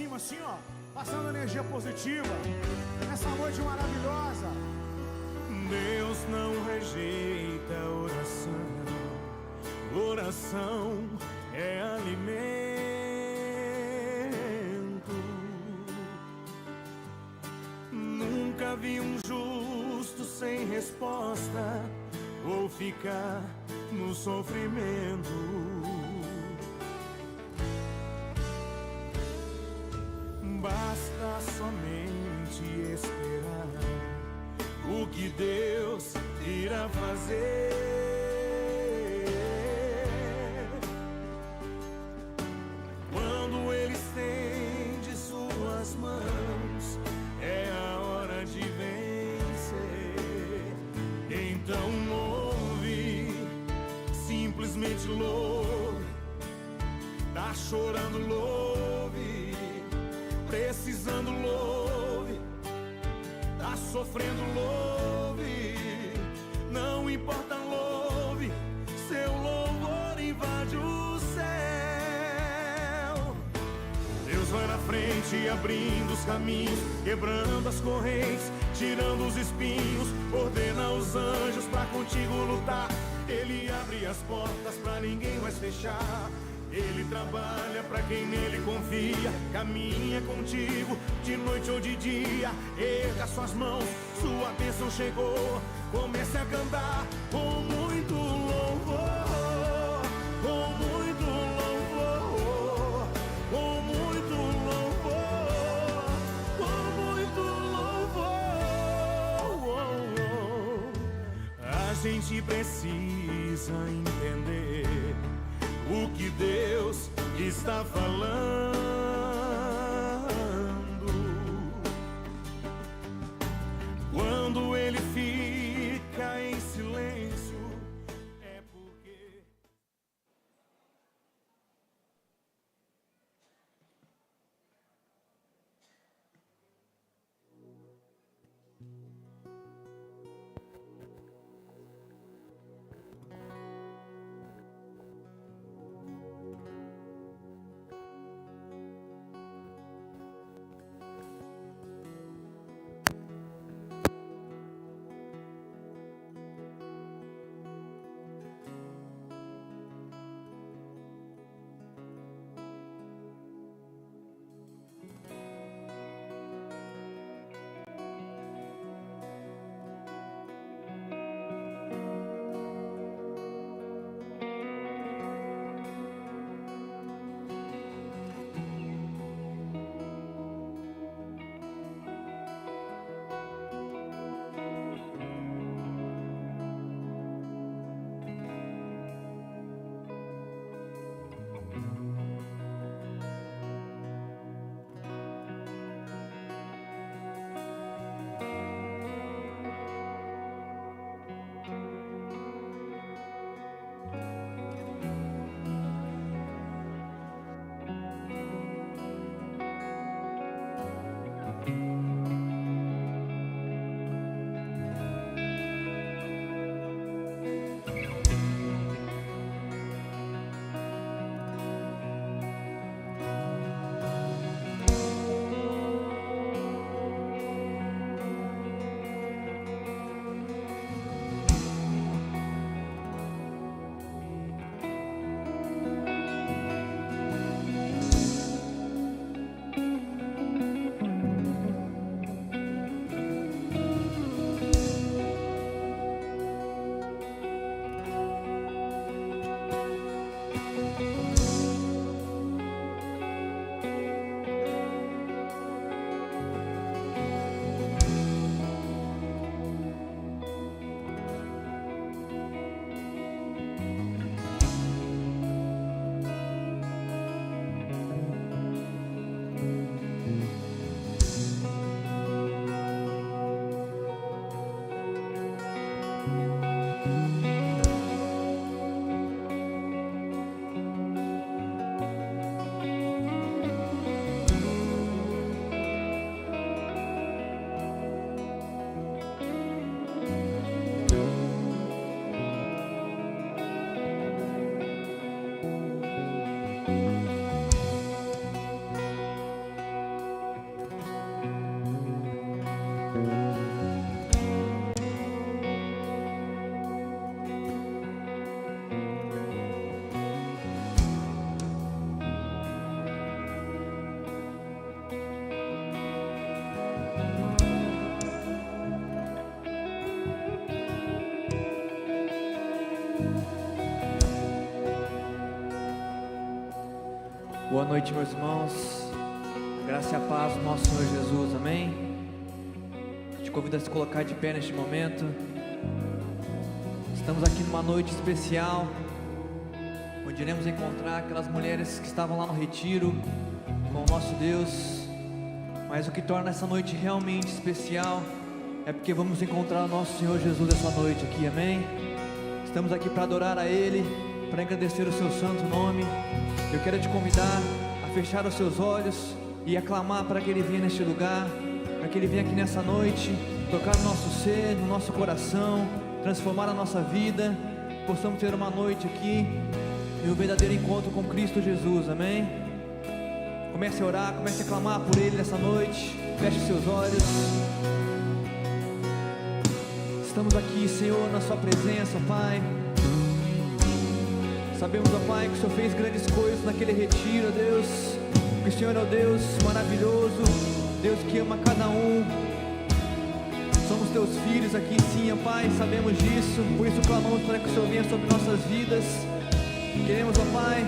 cima assim, ó, passando energia positiva nessa noite maravilhosa. Deus não rejeita a oração. Oração é alimento. Nunca vi um justo sem resposta ou ficar no sofrimento. Basta somente esperar o que Deus irá fazer. Quando Ele estende suas mãos, é a hora de vencer. Então louve, simplesmente louve. Tá chorando, louve. Precisando, louve. Tá sofrendo, louve. Não importa, louve. Seu louvor invade o céu. Deus vai na frente, abrindo os caminhos, quebrando as correntes, tirando os espinhos. Ordena os anjos pra contigo lutar. Ele abre as portas pra ninguém mais fechar. Ele trabalha pra quem nele confia. Caminha contigo de noite ou de dia. Erga suas mãos, sua bênção chegou. Comece a cantar com muito louvor, com muito louvor, com muito louvor, com muito louvor. A gente precisa entender o que Deus está falando. Quando Ele fica em silêncio, é porque... Boa noite, meus irmãos. A graça e a paz do nosso Senhor Jesus, amém? Te convido a se colocar de pé neste momento. Estamos aqui numa noite especial, onde iremos encontrar aquelas mulheres que estavam lá no retiro com o nosso Deus. Mas o que torna essa noite realmente especial é porque vamos encontrar o nosso Senhor Jesus essa noite aqui, amém? Estamos aqui para adorar a Ele, para engrandecer o seu santo nome. Eu quero te convidar a fechar os seus olhos e aclamar para que Ele venha neste lugar, para que Ele venha aqui nessa noite, tocar no nosso ser, no nosso coração, transformar a nossa vida, possamos ter uma noite aqui e um verdadeiro encontro com Cristo Jesus, amém? Comece a orar, comece a clamar por Ele nessa noite, feche seus olhos. Estamos aqui, Senhor, na Sua presença, Pai. Sabemos, ó Pai, que o Senhor fez grandes coisas naquele retiro, ó Deus, que o Senhor é o Deus maravilhoso, Deus que ama cada um. Somos Teus filhos aqui, sim, ó Pai, sabemos disso, por isso clamamos para que o Senhor venha sobre nossas vidas. Queremos, ó Pai,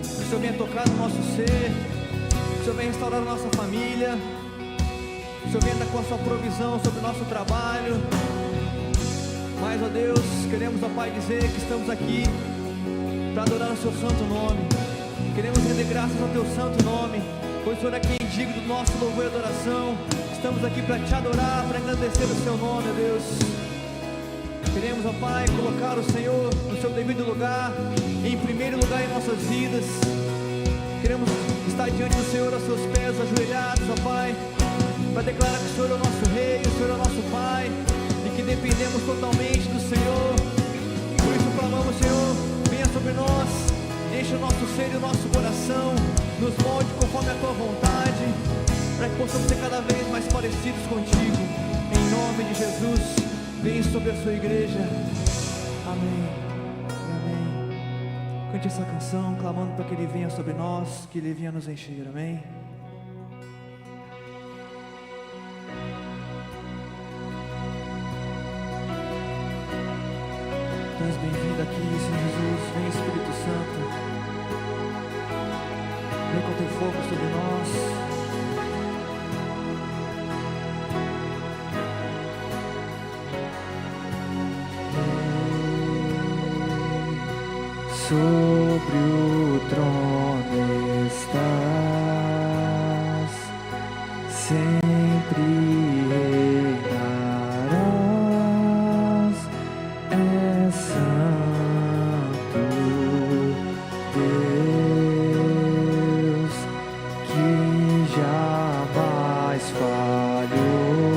que o Senhor venha tocar no nosso ser, que o Senhor venha restaurar a nossa família, que o Senhor venha dar com a Sua provisão sobre o nosso trabalho. Mas, ó Deus, queremos, ó Pai, dizer que estamos aqui para adorar o Seu santo nome. Queremos render graças ao Teu santo nome, pois o Senhor é quem é digno do nosso louvor e adoração. Estamos aqui para Te adorar, para engrandecer o Seu nome, ó Deus. Queremos, ó Pai, colocar o Senhor no Seu devido lugar, em primeiro lugar em nossas vidas. Queremos estar diante do Senhor aos Seus pés, ajoelhados, ó Pai, para declarar que o Senhor é o nosso Rei, o Senhor é o nosso Pai, e que dependemos totalmente do Senhor. Por isso clamamos, Senhor, venha sobre nós, enche o nosso ser e o nosso coração, nos molde conforme a Tua vontade, para que possamos ser cada vez mais parecidos contigo. Em nome de Jesus, vem sobre a Sua igreja. Amém e amém. Cante essa canção, clamando para que Ele venha sobre nós, que Ele venha nos encher, amém? Tu és bem-vindo aqui, Senhor Jesus. Vem, Espírito Santo, vem com Teu fogo sobre nós. Sobre o trono estás, sempre reinarás. É santo Deus que jamais falhou,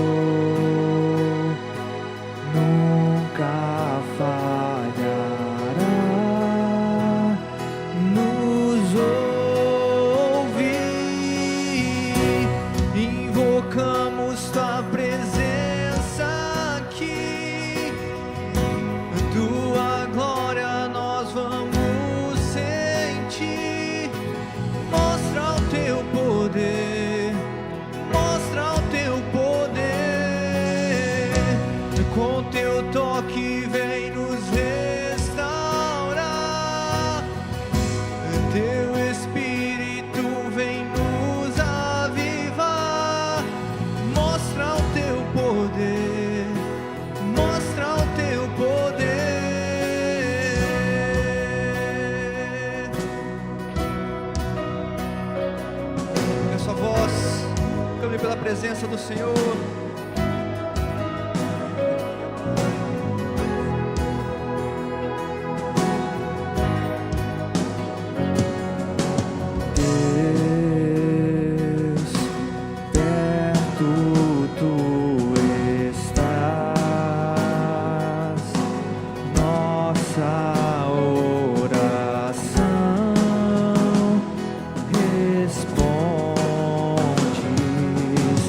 nunca falhará. Nos ouve, invocamos Tua presença aqui, Tua glória nós vamos sentir. Mostra o Teu poder, mostra o Teu poder, com Teu toque vem nos restaurar. Teu Espírito vem nos avivar. Mostra o Teu poder, mostra o Teu poder. Com a sua voz, clame pela presença do Senhor. Respondes,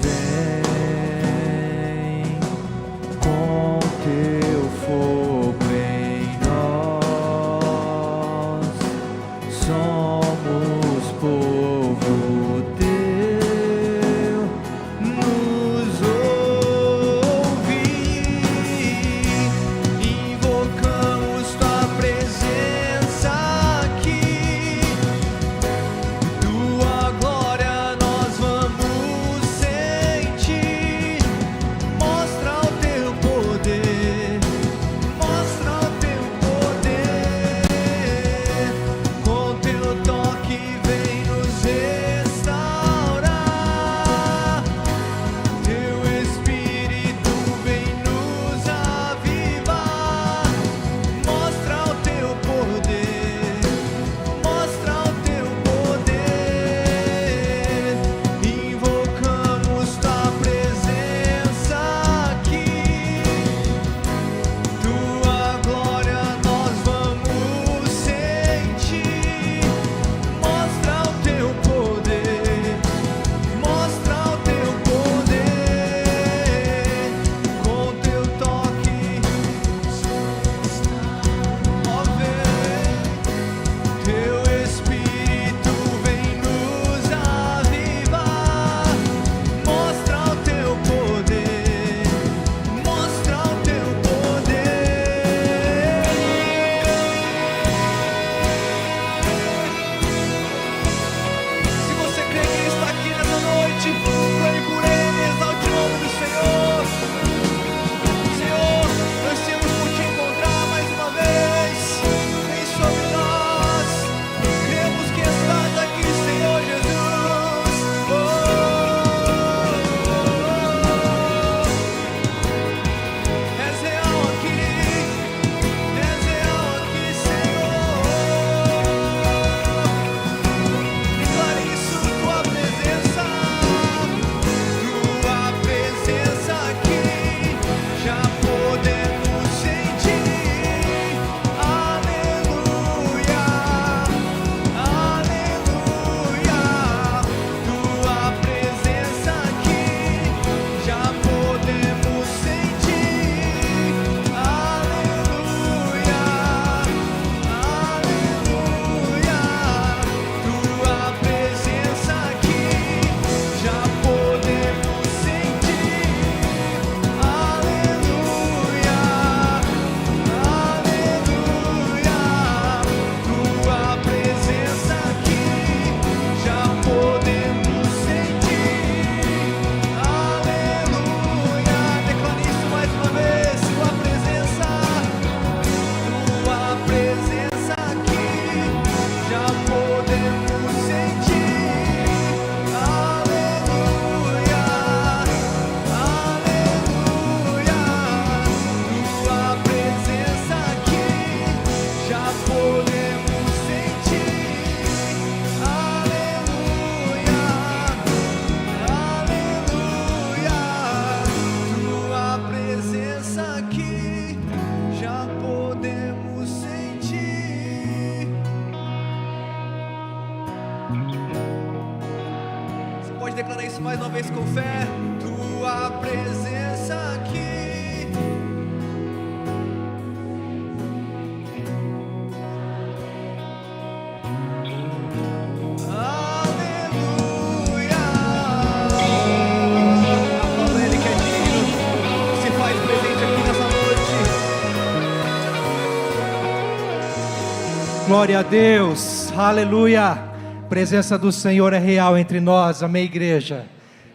vem. vez com fé, tua presença aqui. Aleluia. Aplauda Ele que é digno, se faz presente aqui nessa noite. Glória a Deus, aleluia. Presença do Senhor é real entre nós, amém, igreja?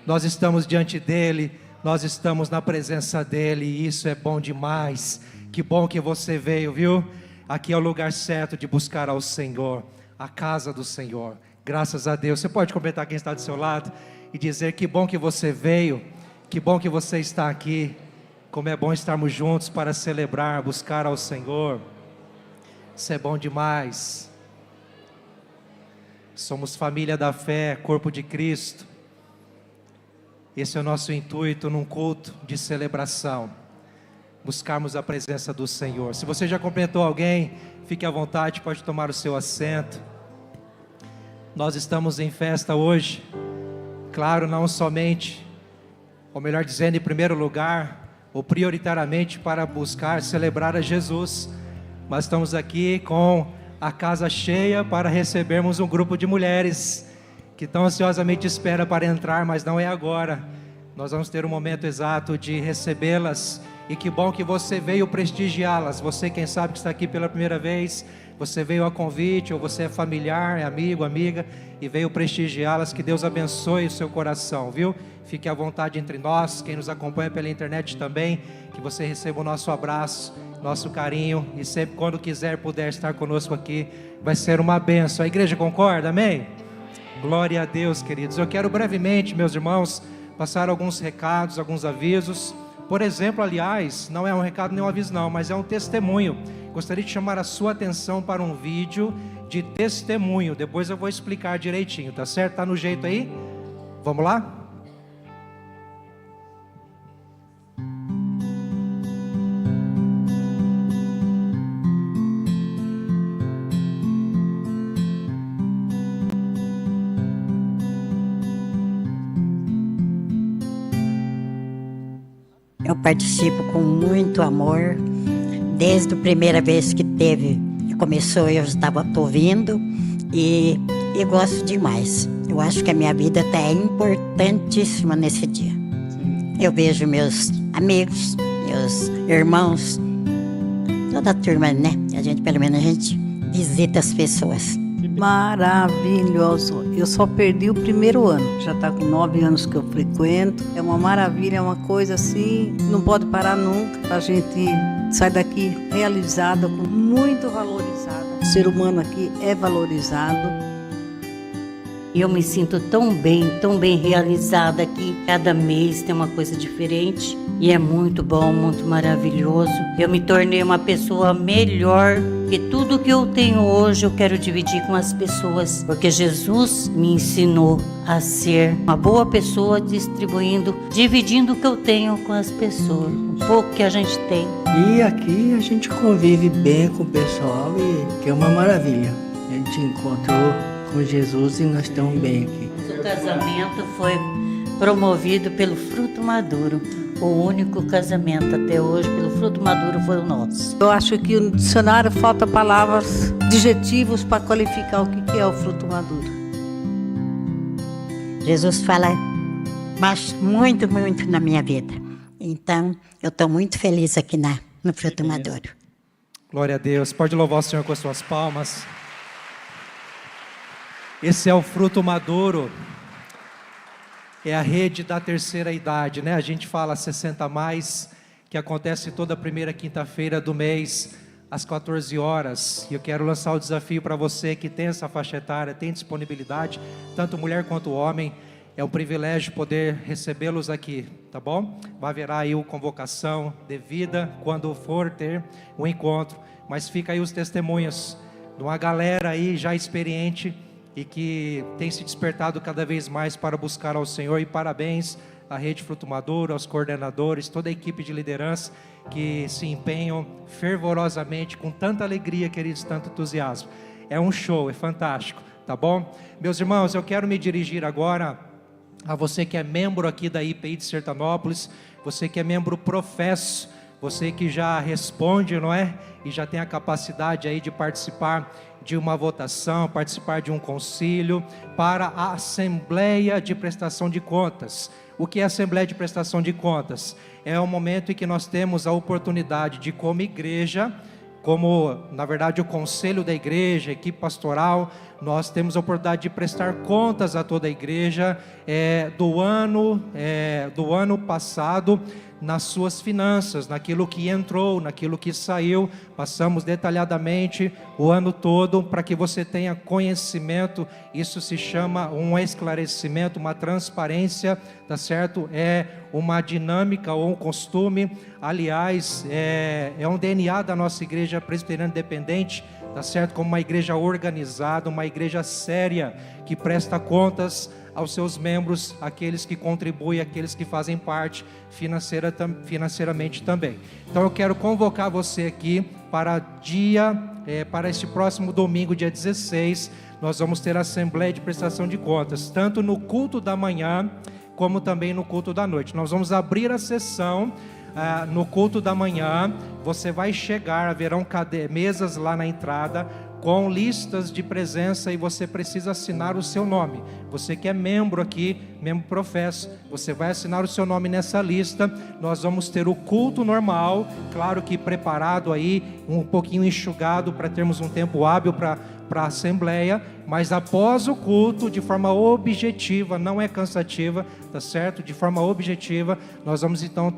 Nós estamos diante dEle, nós estamos na presença dEle, e isso é bom demais. Que bom que você veio, viu? Aqui é o lugar certo de buscar ao Senhor, a casa do Senhor. Graças a Deus. Você pode completar quem está do seu lado e dizer: que bom que você veio, que bom que você está aqui. Como é bom estarmos juntos para celebrar, buscar ao Senhor. Isso é bom demais. Somos família da fé, corpo de Cristo. Esse é o nosso intuito num culto de celebração. Buscarmos a presença do Senhor. Se você já cumprimentou alguém, fique à vontade, pode tomar o seu assento. Nós estamos em festa hoje. Claro, não somente, ou melhor dizendo, em primeiro lugar, ou prioritariamente para buscar celebrar a Jesus. Mas estamos aqui com a casa cheia para recebermos um grupo de mulheres que tão ansiosamente espera para entrar, mas não é agora. Nós vamos ter um momento exato de recebê-las, e que bom que você veio prestigiá-las. Você, quem sabe, que está aqui pela primeira vez, você veio a convite, ou você é familiar, é amigo, amiga, e veio prestigiá-las. Que Deus abençoe o seu coração, viu? Fique à vontade entre nós, quem nos acompanha pela internet também, que você receba o nosso abraço, nosso carinho, e sempre quando quiser, puder estar conosco aqui, vai ser uma bênção. A igreja concorda, amém? Glória a Deus, queridos. Eu quero brevemente, meus irmãos, passar alguns recados, alguns avisos. Por exemplo, aliás, não é um recado nem um aviso não, mas é um testemunho. Gostaria de chamar a sua atenção para um vídeo de testemunho. Depois eu vou explicar direitinho, tá certo? Tá no jeito aí? Vamos lá? Eu participo com muito amor, desde a primeira vez que começou, eu estava ouvindo e gosto demais. Eu acho que a minha vida é importantíssima nesse dia. Eu vejo meus amigos, meus irmãos, toda a turma, né? Pelo menos a gente visita as pessoas. Maravilhoso. Eu só perdi o primeiro ano. Já está com 9 anos que eu frequento. É uma maravilha, é uma coisa assim, não pode parar nunca. A gente sai daqui realizada, muito valorizada. O ser humano aqui é valorizado. Eu me sinto tão bem realizada aqui. Cada mês tem uma coisa diferente e é muito bom, muito maravilhoso. Eu me tornei uma pessoa melhor, porque tudo que eu tenho hoje eu quero dividir com as pessoas, porque Jesus me ensinou a ser uma boa pessoa, dividindo o que eu tenho com as pessoas, um pouco que a gente tem. E aqui a gente convive bem com o pessoal e que é uma maravilha. A gente encontrou com Jesus e nós estamos bem aqui. O casamento foi promovido pelo Fruto Maduro. O único casamento até hoje pelo Fruto Maduro foi o nosso. Eu acho que no dicionário falta palavras, adjetivos para qualificar o que é o fruto maduro. Jesus fala muito na minha vida. Então, eu estou muito feliz aqui no Fruto Maduro. Glória a Deus. Pode louvar o Senhor com as suas palmas. Esse é o Fruto Maduro. É a rede da terceira idade, né? A gente fala 60 mais, que acontece toda primeira quinta-feira do mês, às 14 horas. E eu quero lançar o desafio para você que tem essa faixa etária, tem disponibilidade, tanto mulher quanto homem. É um privilégio poder recebê-los aqui, tá bom? Vai haverá aí uma convocação devida quando for ter um encontro. Mas fica aí os testemunhos de uma galera aí já experiente e que tem se despertado cada vez mais para buscar ao Senhor. E parabéns à Rede Fruto Maduro, aos coordenadores, toda a equipe de liderança que se empenham fervorosamente, com tanta alegria, queridos, tanto entusiasmo. É um show, é fantástico, tá bom? Meus irmãos, eu quero me dirigir agora a você que é membro aqui da IPI de Sertanópolis, você que é membro professo, você que já responde, não é? E já tem a capacidade aí de participar de uma votação, participar de um concílio, para a Assembleia de Prestação de Contas. O que é a Assembleia de Prestação de Contas? É o momento em que nós temos a oportunidade de, como igreja, como, na verdade, o conselho da igreja, a equipe pastoral, nós temos a oportunidade de prestar contas a toda a igreja do ano passado, nas suas finanças, naquilo que entrou, naquilo que saiu. Passamos detalhadamente o ano todo para que você tenha conhecimento. Isso se chama um esclarecimento, uma transparência, tá certo? É uma dinâmica ou um costume, aliás, é um DNA da nossa igreja presbiteriana independente, tá certo? Como uma igreja organizada, uma igreja séria, que presta contas aos seus membros, aqueles que contribuem, aqueles que fazem parte financeiramente também. Então eu quero convocar você aqui para este próximo domingo, dia 16, nós vamos ter a Assembleia de Prestação de Contas, tanto no culto da manhã, como também no culto da noite. Nós vamos abrir a sessão no culto da manhã. Você vai chegar, haverão mesas lá na entrada, com listas de presença, e você precisa assinar o seu nome. Você que é membro aqui, membro professo, você vai assinar o seu nome nessa lista. Nós vamos ter o culto normal, claro que preparado aí, um pouquinho enxugado, para termos um tempo hábil para a Assembleia, mas após o culto, de forma objetiva, não é cansativa, tá certo? De forma objetiva, nós vamos então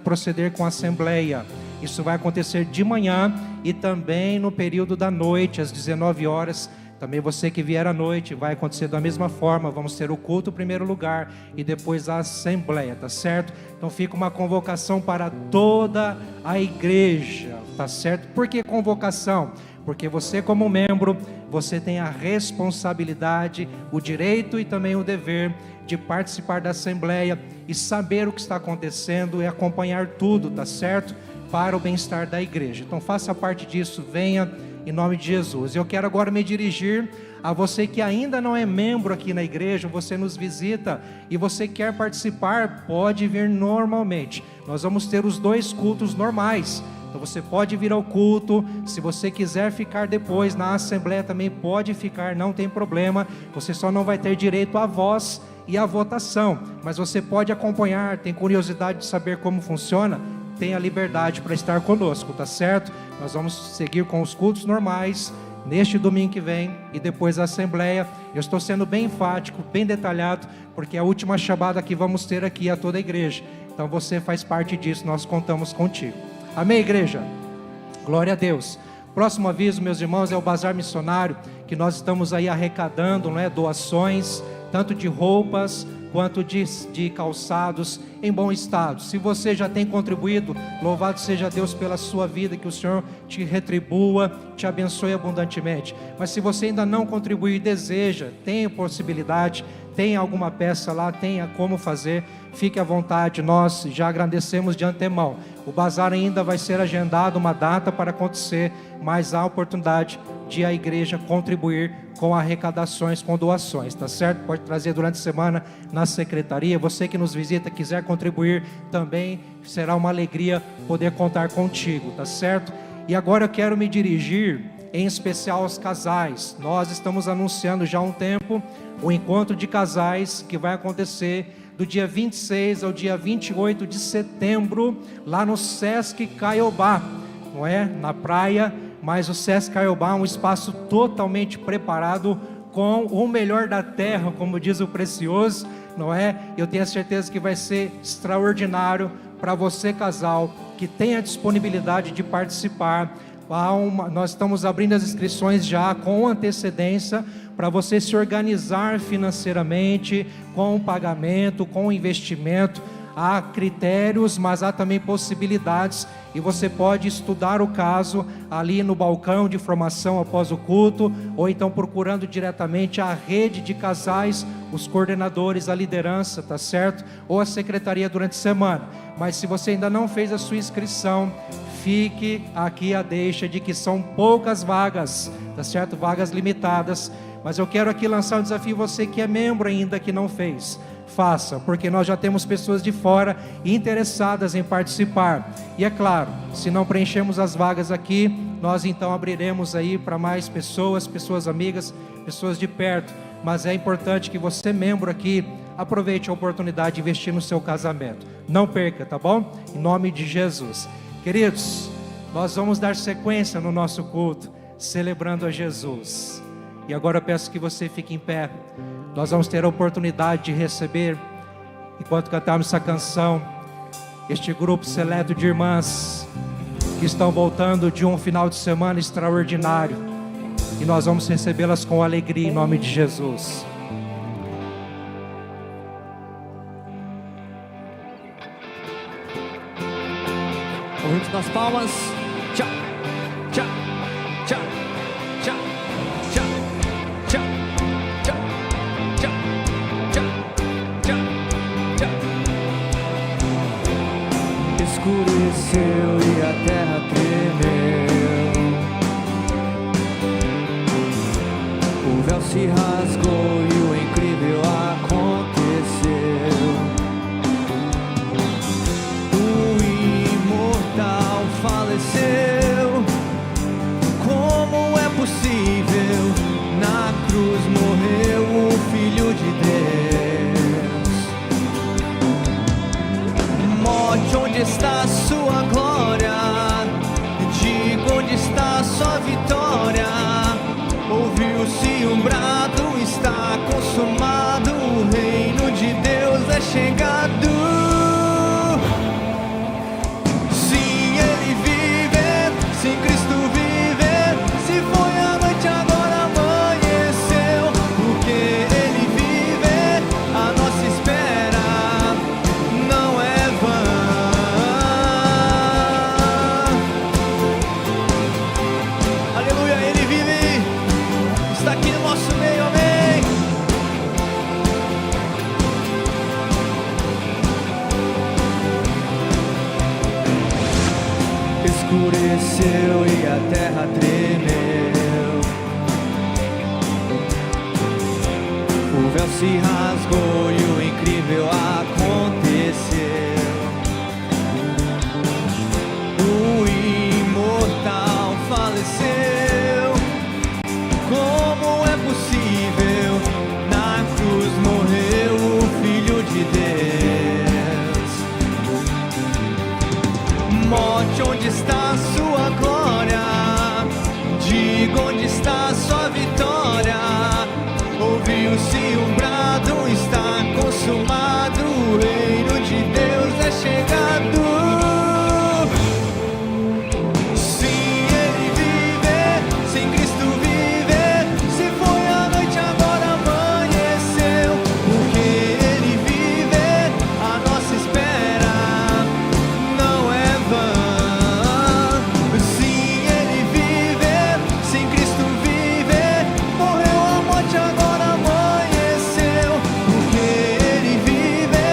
proceder com a Assembleia. Isso vai acontecer de manhã e também no período da noite, às 19 horas. Também você que vier à noite, vai acontecer da mesma forma. Vamos ter o culto em primeiro lugar e depois a Assembleia, tá certo? Então fica uma convocação para toda a igreja, tá certo? Por que convocação? Porque você, como membro, você tem a responsabilidade, o direito e também o dever de participar da Assembleia e saber o que está acontecendo e acompanhar tudo, tá certo? Para o bem-estar da igreja. Então faça parte disso, venha em nome de Jesus. Eu quero agora me dirigir a você que ainda não é membro aqui na igreja, você nos visita e você quer participar, pode vir normalmente. Nós vamos ter os 2 cultos normais. Então você pode vir ao culto, se você quiser ficar depois na Assembleia também pode ficar, não tem problema. Você só não vai ter direito à voz e à votação, mas você pode acompanhar, tem curiosidade de saber como funciona, tenha liberdade para estar conosco, tá certo? Nós vamos seguir com os cultos normais neste domingo que vem e depois a Assembleia. Eu estou sendo bem enfático, bem detalhado, porque é a última Shabbat que vamos ter aqui a toda a igreja. Então você faz parte disso, nós contamos contigo. Amém, igreja? Glória a Deus. Próximo aviso, meus irmãos, é o Bazar Missionário, que nós estamos aí arrecadando, não é, doações, tanto de roupas quanto de calçados em bom estado. Se você já tem contribuído, louvado seja Deus pela sua vida, que o Senhor te retribua, te abençoe abundantemente. Mas se você ainda não contribuiu e deseja, tem possibilidade, tem alguma peça lá, tenha como fazer, fique à vontade, nós já agradecemos de antemão. O bazar ainda vai ser agendado uma data para acontecer, mas há oportunidade de a igreja contribuir com arrecadações, com doações, tá certo? Pode trazer durante a semana na secretaria. Você que nos visita, quiser contribuir também, será uma alegria poder contar contigo, tá certo? E agora eu quero me dirigir em especial aos casais. Nós estamos anunciando já há um tempo o encontro de casais que vai acontecer do dia 26 ao dia 28 de setembro, lá no Sesc Caiobá, não é? Na praia. Mas o Sesc Caiobá é um espaço totalmente preparado com o melhor da terra, como diz o Precioso, não é? Eu tenho a certeza que vai ser extraordinário para você, casal, que tem a disponibilidade de participar. Nós estamos abrindo as inscrições já com antecedência, para você se organizar financeiramente, com o pagamento, com o investimento. Há critérios, mas há também possibilidades, e você pode estudar o caso ali no balcão de formação após o culto, ou então procurando diretamente a rede de casais, os coordenadores, a liderança, tá certo? Ou a secretaria durante a semana. Mas se você ainda não fez a sua inscrição, fique aqui a deixa de que são poucas vagas, tá certo? Vagas limitadas. Mas eu quero aqui lançar um desafio, você que é membro ainda que não fez. faça, porque nós já temos pessoas de fora interessadas em participar. E é claro, se não preenchemos as vagas aqui, nós então abriremos aí para mais pessoas, pessoas amigas, pessoas de perto. Mas é importante que você, membro aqui, aproveite a oportunidade de investir no seu casamento. Não perca, tá bom? Em nome de Jesus. Queridos, nós vamos dar sequência no nosso culto, celebrando a Jesus. E agora eu peço que você fique em pé. Nós vamos ter a oportunidade de receber, enquanto cantarmos essa canção, este grupo seleto de irmãs que estão voltando de um final de semana extraordinário. E nós vamos recebê-las com alegria em nome de Jesus. Juntos nas palmas. Tchau, tchau, tchau, tchau, tchau, tchau, tchau, tchau, tchau, tchau, tchau. Escureceu e a terra tremeu. O véu se rasgou e o incrível aconteceu. Faleceu. Como é possível? Na cruz morreu o Filho de Deus. Morte, onde está a sua glória? Diga, onde está a sua vitória? Ouviu-se um brado, está consumado. O reino de Deus é chegado. Se Cristo vive, se foi a noite, agora amanheceu. Porque Ele vive, a nossa espera não é vã. Aleluia, Ele vive, está aqui no nosso meio, amém. Escureceu e a terra tremeu. O véu se rasgou e o incrível aconteceu. O imortal faleceu. Como é possível? Na cruz morreu o Filho de Deus. Morte, onde está a sua glória? Diga, onde está a sua vitória? Ouviu-se um brado, está consumado. O reino de Deus é chegado. Sim, Ele vive, sim, Cristo vive. Se foi a noite, agora amanheceu. Porque Ele vive, a nossa espera não é vã. Sim, Ele vive, sim, Cristo vive. Morreu a morte, agora amanheceu. Porque Ele vive,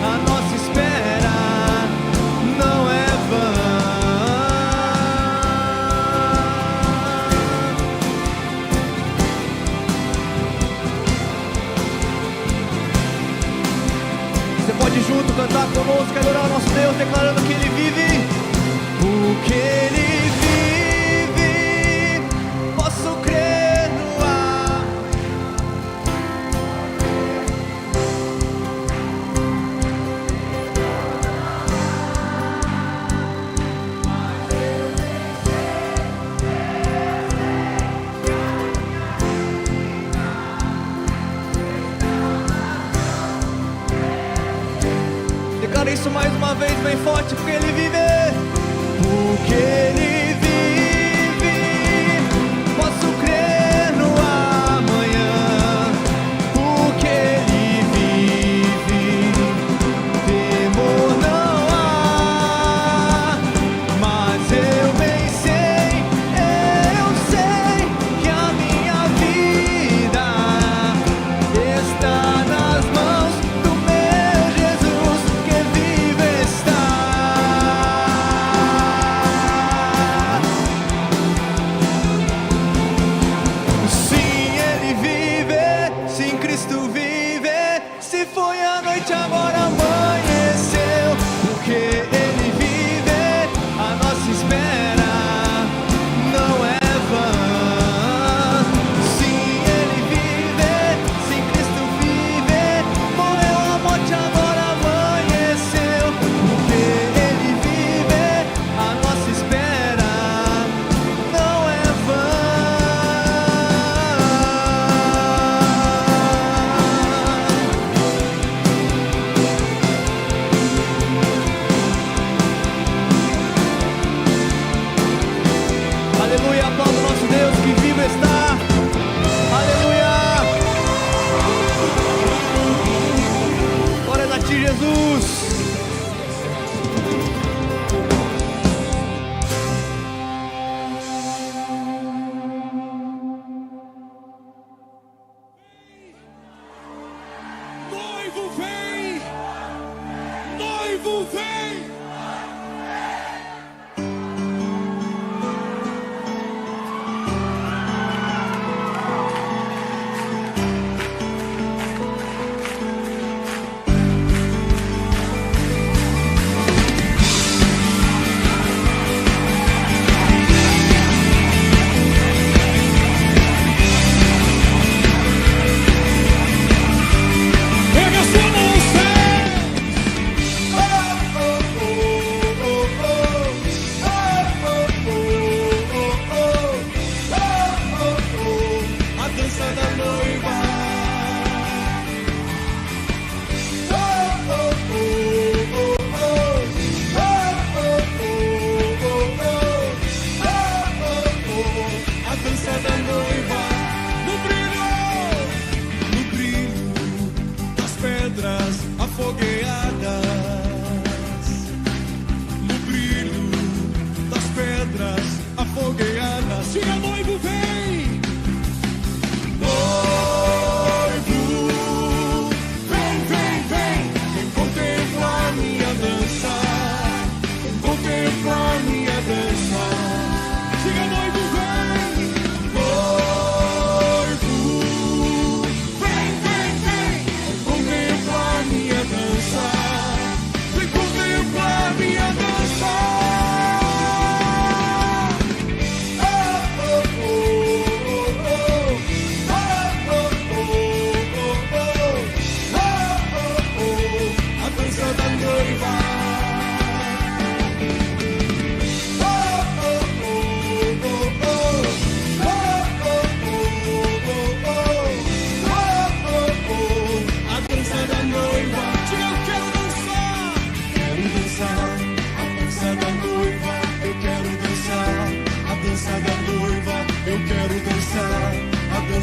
a nossa espera não é vã. Você pode junto cantar conosco, adorar o nosso Deus, declarando que Ele vive. Porque Ele vive, posso crer no ar. Declara isso mais uma vez bem forte, porque Ele vive. Porque Ele vive, posso crer no amanhã. Porque Ele vive, temor não há. Mas eu bem sei que a minha vida está nas mãos do meu Jesus, que vive está.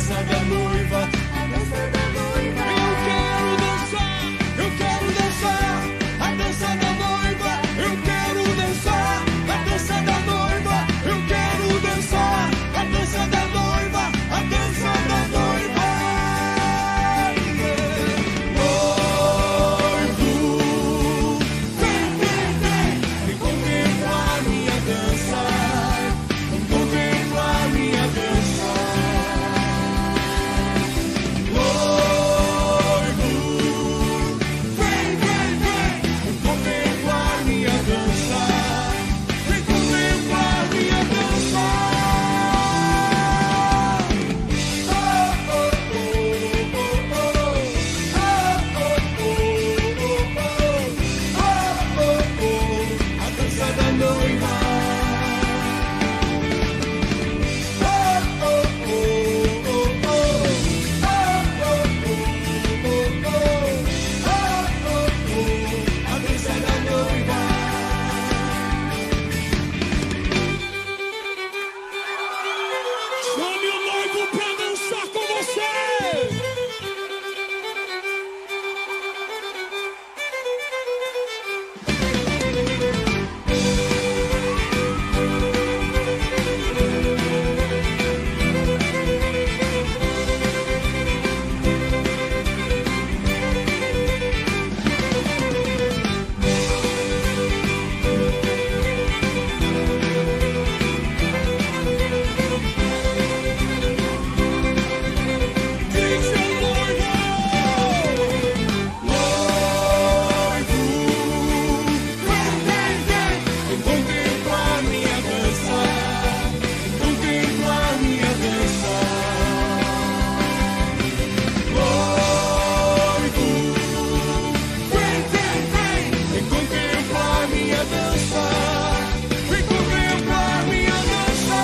dança da noiva, a dança da noiva. Eu quero dançar, eu quero dançar, a dança da noiva. Eu quero dançar, a dança da noiva. Eu quero dançar, a dança da noiva, a dança da noiva. Noivo, vem, vem, vem, vem contemplar minha dança, vem contemplar minha dança. Noivo, vem, vem, vem, vem contemplar minha dança, vem contemplar minha dança. Oh, oh, oh, oh, oh, oh, oh, oh, oh, a dança da noiva. Oh, oh, oh, oh, oh, oh, oh, a dança da noiva. Chame o noivo pra dançar com você. Diz seu noivo, noivo, vem, vem, vem, vem contemplar minha dança, vem contemplar minha dança. Noivo, vem, vem, vem, vem contemplar minha dança, vem contemplar minha dança.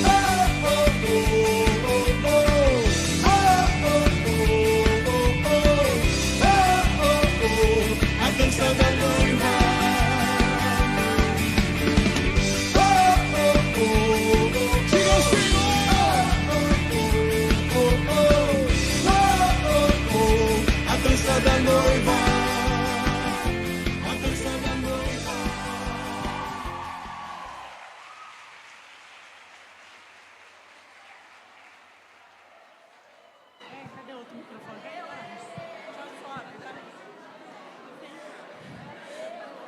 Oh, oh, oh, oh, oh, a dança da noiva. Oh, oh, oh, diga ao Senhor. Oh, oh, oh, a dança da noiva, a dança da noiva.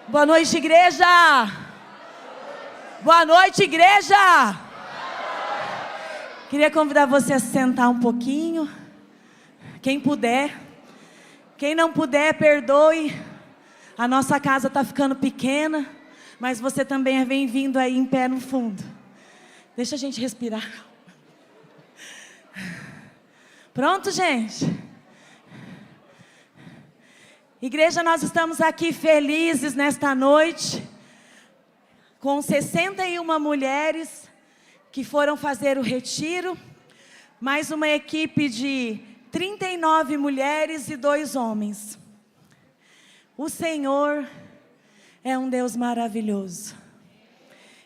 Boa noite, igreja! Boa noite, igreja! Queria convidar você a se sentar um pouquinho. Quem puder. Quem não puder, perdoe. A nossa casa está ficando pequena, mas você também é bem-vindo aí em pé no fundo. Deixa a gente respirar. Pronto, gente? Igreja, nós estamos aqui felizes nesta noite, com 61 mulheres que foram fazer o retiro, mais uma equipe de 39 mulheres e 2 homens. O Senhor é um Deus maravilhoso.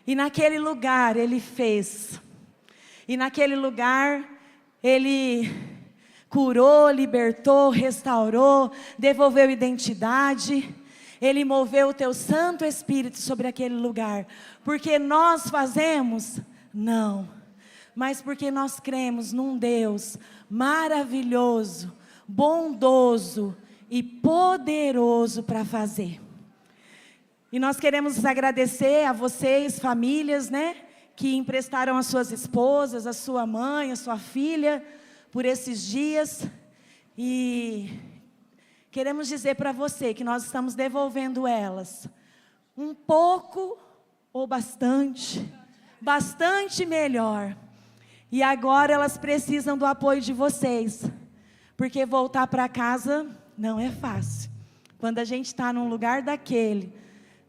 E naquele lugar Ele fez. E naquele lugar Ele curou, libertou, restaurou, devolveu identidade. Ele moveu o teu Santo Espírito sobre aquele lugar. Porque nós fazemos? Não. Mas porque nós cremos num Deus maravilhoso, bondoso e poderoso para fazer. E nós queremos agradecer a vocês, famílias, né? Que emprestaram as suas esposas, a sua mãe, a sua filha, por esses dias. E queremos dizer para você que nós estamos devolvendo elas um pouco ou bastante melhor. E agora elas precisam do apoio de vocês, porque voltar para casa não é fácil. Quando a gente está num lugar daquele,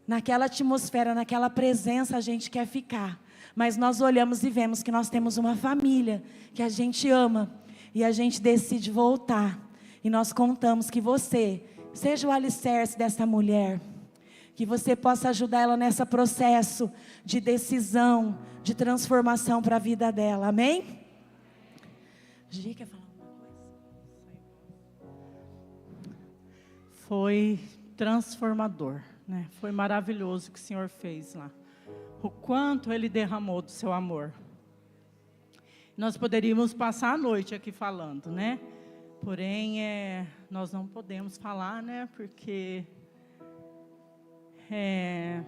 naquela atmosfera, naquela presença, a gente quer ficar. Mas nós olhamos e vemos que nós temos uma família que a gente ama e a gente decide voltar. E nós contamos que você seja o alicerce dessa mulher, que você possa ajudar ela nesse processo de decisão, de transformação para a vida dela, amém? Gi, quer falar alguma coisa? Foi transformador, né? Foi maravilhoso o que o Senhor fez lá. O quanto Ele derramou do seu amor. Nós poderíamos passar a noite aqui falando, né? Porém, nós não podemos falar, né? Porque é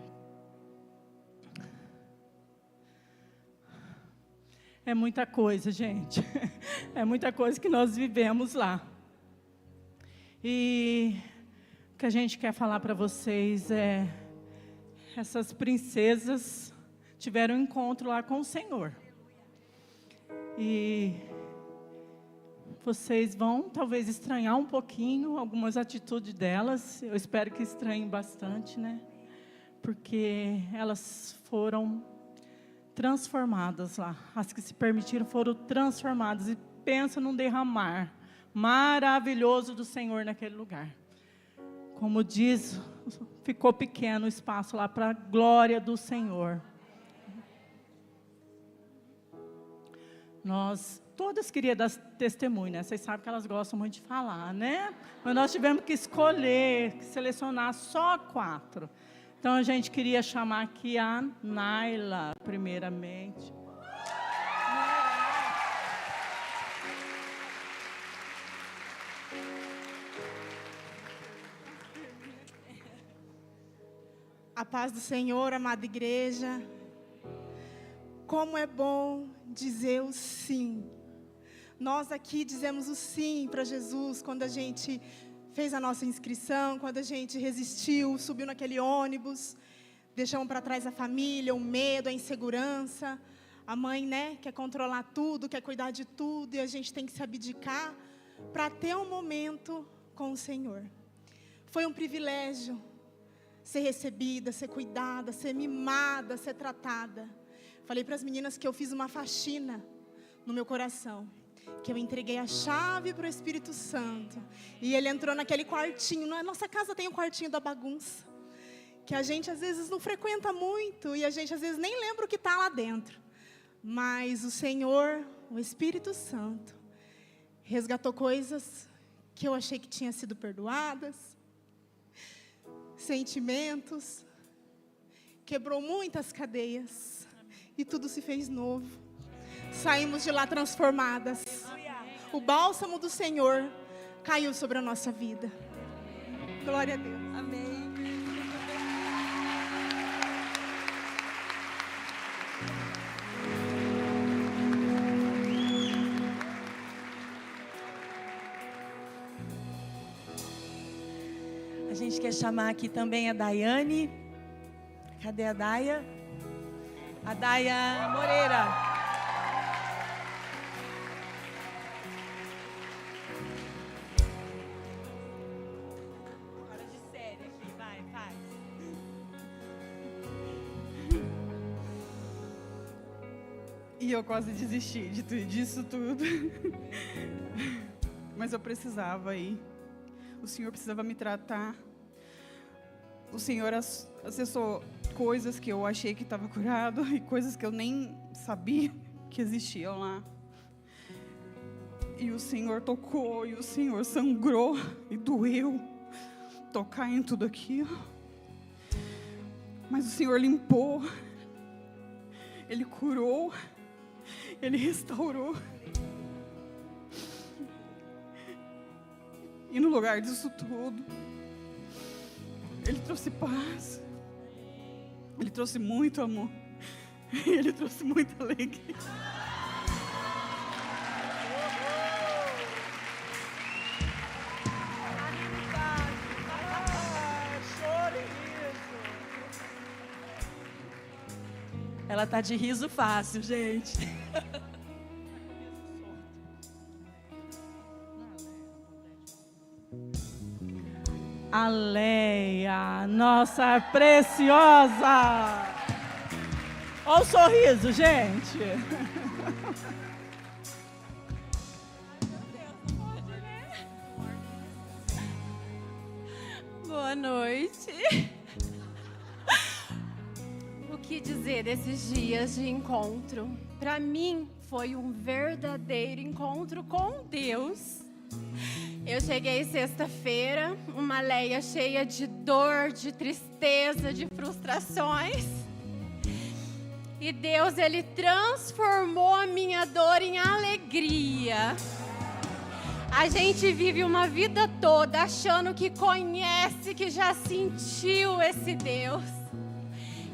muita coisa, gente. É muita coisa que nós vivemos lá. E o que a gente quer falar para vocês é: essas princesas tiveram um encontro lá com o Senhor. E vocês vão talvez estranhar um pouquinho algumas atitudes delas. Eu espero que estranhem bastante, né? Porque elas foram transformadas lá. As que se permitiram foram transformadas. E pensa num derramar maravilhoso do Senhor naquele lugar. Como diz, ficou pequeno o espaço lá para a glória do Senhor. Nós todas queriam dar testemunho, né? Vocês sabem que elas gostam muito de falar, né? Mas nós tivemos que escolher, selecionar só 4. Então a gente queria chamar aqui a Naila, primeiramente. A paz do Senhor, amada igreja. Como é bom dizer o sim. Nós aqui dizemos o sim para Jesus quando a gente fez a nossa inscrição, quando a gente resistiu, subiu naquele ônibus, deixamos para trás a família, o medo, a insegurança. A mãe, né, quer controlar tudo, quer cuidar de tudo, e a gente tem que se abdicar para ter um momento com o Senhor. Foi um privilégio ser recebida, ser cuidada, ser mimada, ser tratada. Falei para as meninas que eu fiz uma faxina no meu coração, que eu entreguei a chave para o Espírito Santo, e Ele entrou naquele quartinho. Na nossa casa tem um quartinho da bagunça, que a gente às vezes não frequenta muito, e a gente às vezes nem lembra o que está lá dentro. Mas o Senhor, o Espírito Santo, resgatou coisas que eu achei que tinham sido perdoadas, sentimentos, quebrou muitas cadeias, e tudo se fez novo. Saímos de lá transformadas. O bálsamo do Senhor caiu sobre a nossa vida. Glória a Deus. Amém. A gente quer chamar aqui também a Daiane. Cadê a Daia? A Daia Moreira. Hora de série aqui, vai, faz. E eu quase desisti disso tudo. Mas eu precisava ir. O Senhor precisava me tratar. O Senhor acessou coisas que eu achei que estava curado e coisas que eu nem sabia que existiam lá. E o Senhor tocou, e o Senhor sangrou e doeu tocar em tudo aquilo. Mas o Senhor limpou, Ele curou, Ele restaurou. E no lugar disso tudo, Ele trouxe paz, Ele trouxe muito amor, Ele trouxe muita alegria. Ela tá de riso fácil, gente. A Leia, nossa preciosa. Olha o sorriso, gente. Boa noite. que dizer desses dias de encontro? Para mim, foi um verdadeiro encontro com Deus. Eu cheguei sexta-feira, uma Leia cheia de dor, de tristeza, de frustrações. E Deus, Ele transformou a minha dor em alegria. A gente vive uma vida toda achando que conhece, que já sentiu esse Deus.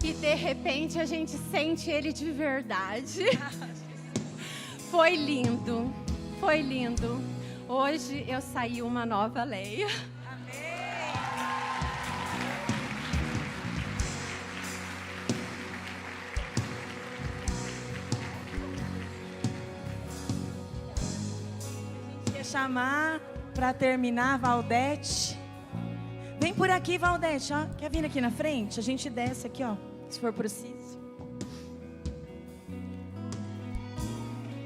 E de repente a gente sente Ele de verdade. Foi lindo, foi lindo. Hoje eu saí uma nova Leia. Chamar para terminar Valdete. Vem por aqui, Valdete, ó. Quer vir aqui na frente? A gente desce aqui, ó, se for preciso.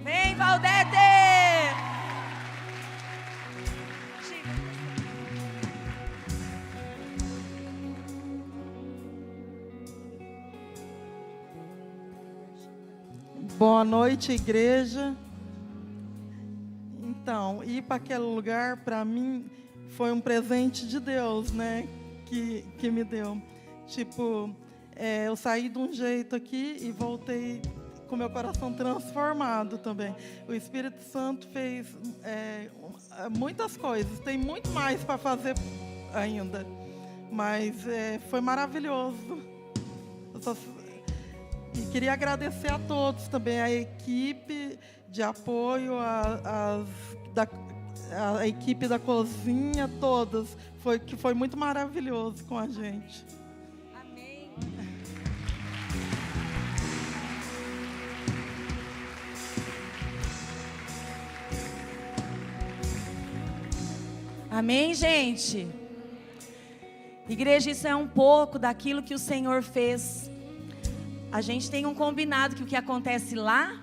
Vem, Valdete! Boa noite, igreja. Então, ir para aquele lugar, para mim, foi um presente de Deus, né? Que me deu. Tipo, eu saí de um jeito aqui e voltei com meu coração transformado também. O Espírito Santo fez muitas coisas. Tem muito mais para fazer ainda. Mas foi maravilhoso. E queria agradecer a todos também, a equipe de apoio, a equipe da cozinha, todas, que foi muito maravilhoso com a gente. Amém. Amém, gente? Igreja, isso é um pouco daquilo que o Senhor fez. A gente tem um combinado que o que acontece lá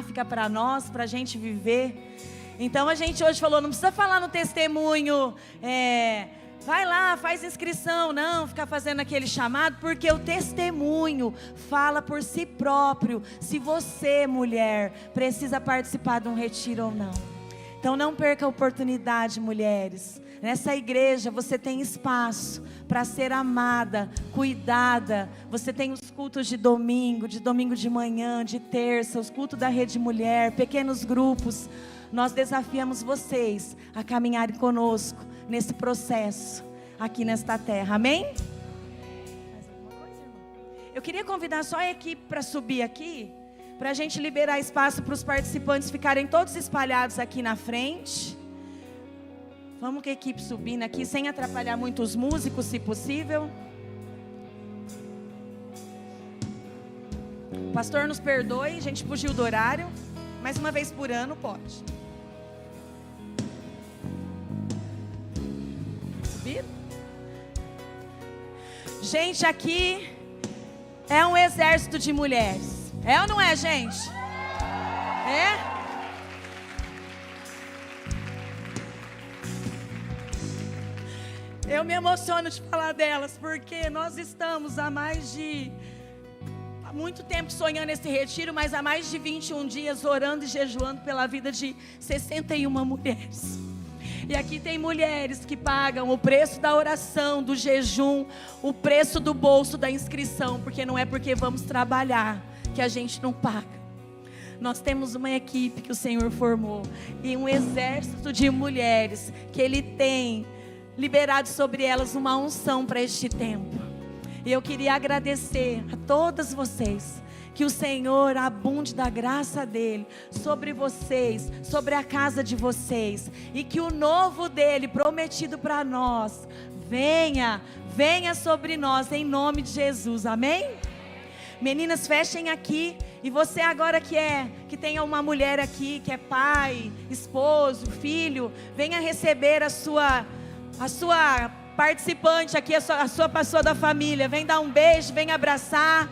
fica para nós, para a gente viver. Então a gente hoje falou, não precisa falar no testemunho, vai lá, faz inscrição, não, ficar fazendo aquele chamado, porque o testemunho fala por si próprio, se você, mulher, precisa participar de um retiro ou não. Então não perca a oportunidade, mulheres. Nessa igreja você tem espaço para ser amada, cuidada. Você tem os cultos de domingo de manhã, de terça, os cultos da Rede Mulher, pequenos grupos. Nós desafiamos vocês a caminharem conosco nesse processo aqui nesta terra. Amém? Mais alguma coisa, irmão? Eu queria convidar só a equipe para subir aqui, para a gente liberar espaço para os participantes ficarem todos espalhados aqui na frente. Vamos com a equipe subindo aqui, sem atrapalhar muito os músicos, se possível. O pastor nos perdoe, a gente fugiu do horário. Mais uma vez por ano, pode. Subir? Gente, aqui é um exército de mulheres. É ou não é, gente? É? Eu me emociono de falar delas, porque nós estamos há muito tempo sonhando esse retiro, mas há mais de 21 dias orando e jejuando pela vida de 61 mulheres. E aqui tem mulheres que pagam o preço da oração, do jejum, o preço do bolso da inscrição, porque não é porque vamos trabalhar que a gente não paga. Nós temos uma equipe que o Senhor formou e um exército de mulheres que Ele tem liberado sobre elas uma unção para este tempo. E eu queria agradecer a todas vocês, que o Senhor abunde da graça dEle sobre vocês, sobre a casa de vocês, e que o novo dEle prometido para nós venha sobre nós em nome de Jesus, amém? Meninas, fechem aqui. E você agora que tem uma mulher aqui, que é pai, esposo, filho, venha receber a sua participante aqui, a sua pessoa da família. Vem dar um beijo, vem abraçar.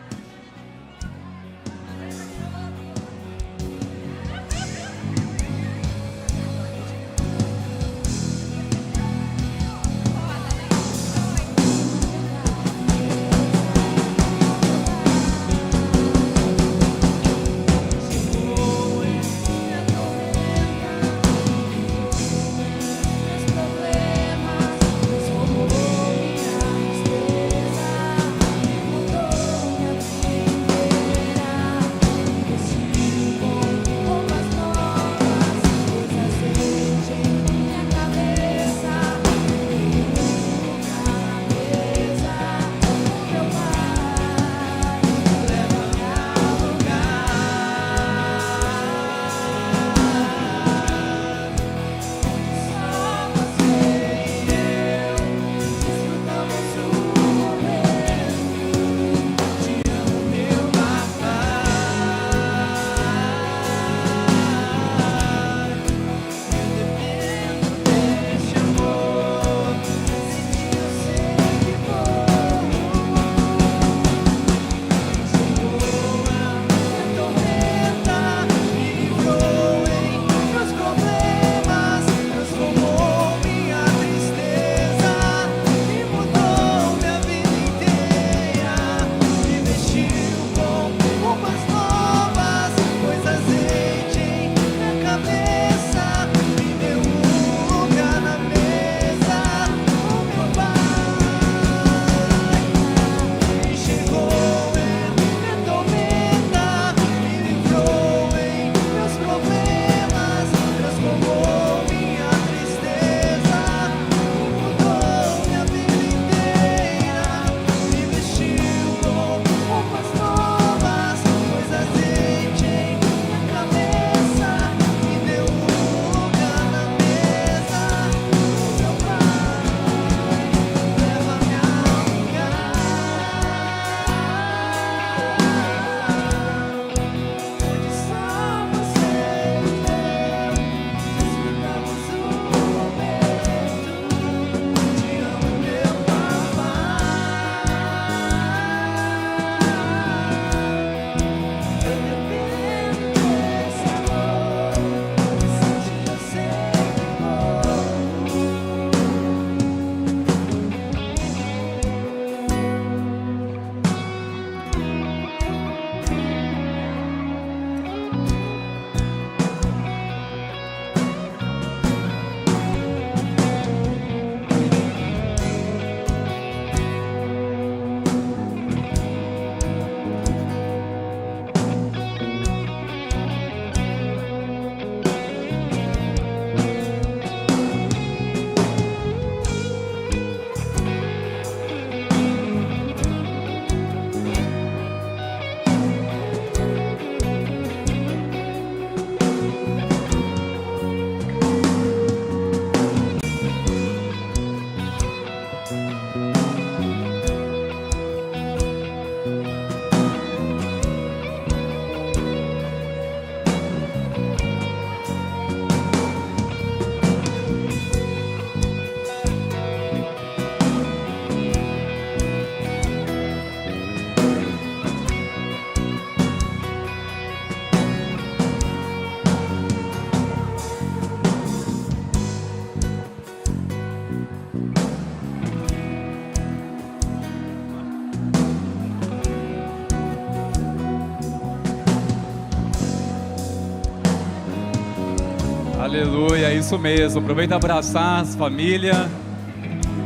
Aleluia, isso mesmo. Aproveita para abraçar as famílias.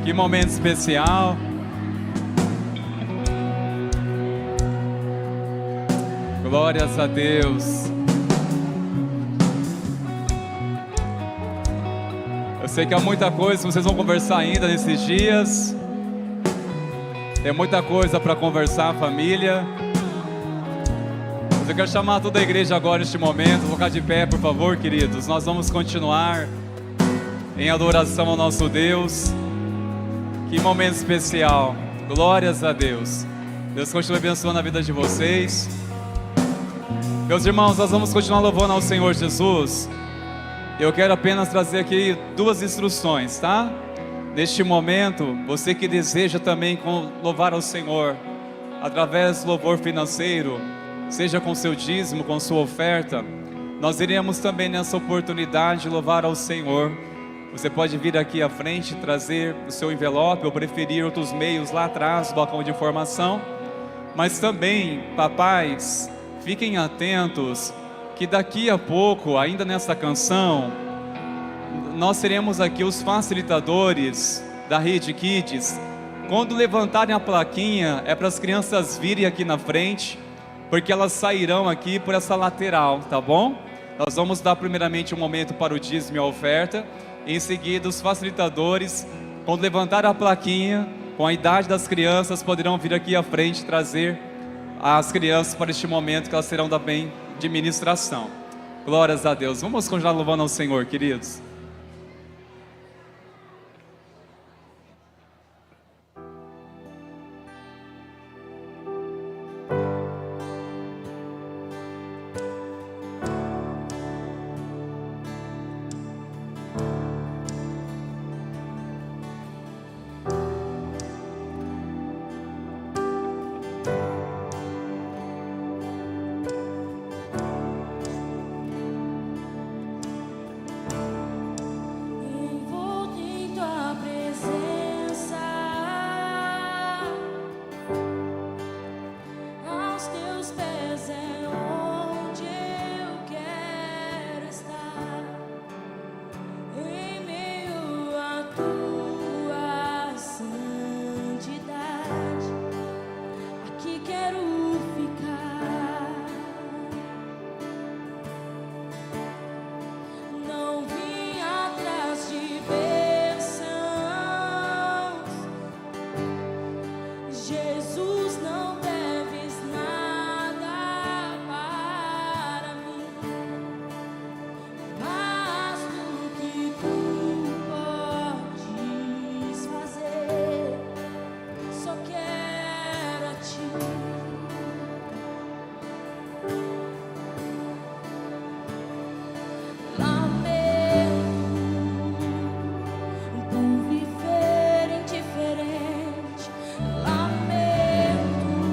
Que momento especial. Glórias a Deus. Eu sei que há muita coisa que vocês vão conversar ainda nesses dias. Tem muita coisa para conversar, família. Mas eu quero chamar toda a igreja agora neste momento. Vou ficar de pé, por favor, queridos. Nós vamos continuar em adoração ao nosso Deus. Que momento especial. Glórias a Deus. Deus continue abençoando a vida de vocês. Meus irmãos, nós vamos continuar louvando ao Senhor Jesus. Eu quero apenas trazer aqui 2 instruções, tá? Neste momento, você que deseja também louvar ao Senhor, através do louvor financeiro, seja com seu dízimo, com sua oferta, nós iremos também nessa oportunidade louvar ao Senhor. Você pode vir aqui à frente, trazer o seu envelope, ou preferir outros meios lá atrás, do balcão de informação. Mas também, papais, fiquem atentos, que daqui a pouco, ainda nessa canção, nós seremos aqui os facilitadores da Rede Kids. Quando levantarem a plaquinha, é para as crianças virem aqui na frente, porque elas sairão aqui por essa lateral, tá bom? Nós vamos dar primeiramente um momento para o dízimo e a oferta. Em seguida, os facilitadores, quando levantar a plaquinha, com a idade das crianças, poderão vir aqui à frente trazer as crianças para este momento, que elas serão também de ministração. Glórias a Deus. Vamos continuar louvando ao Senhor, queridos. Por viver indiferente, lamento.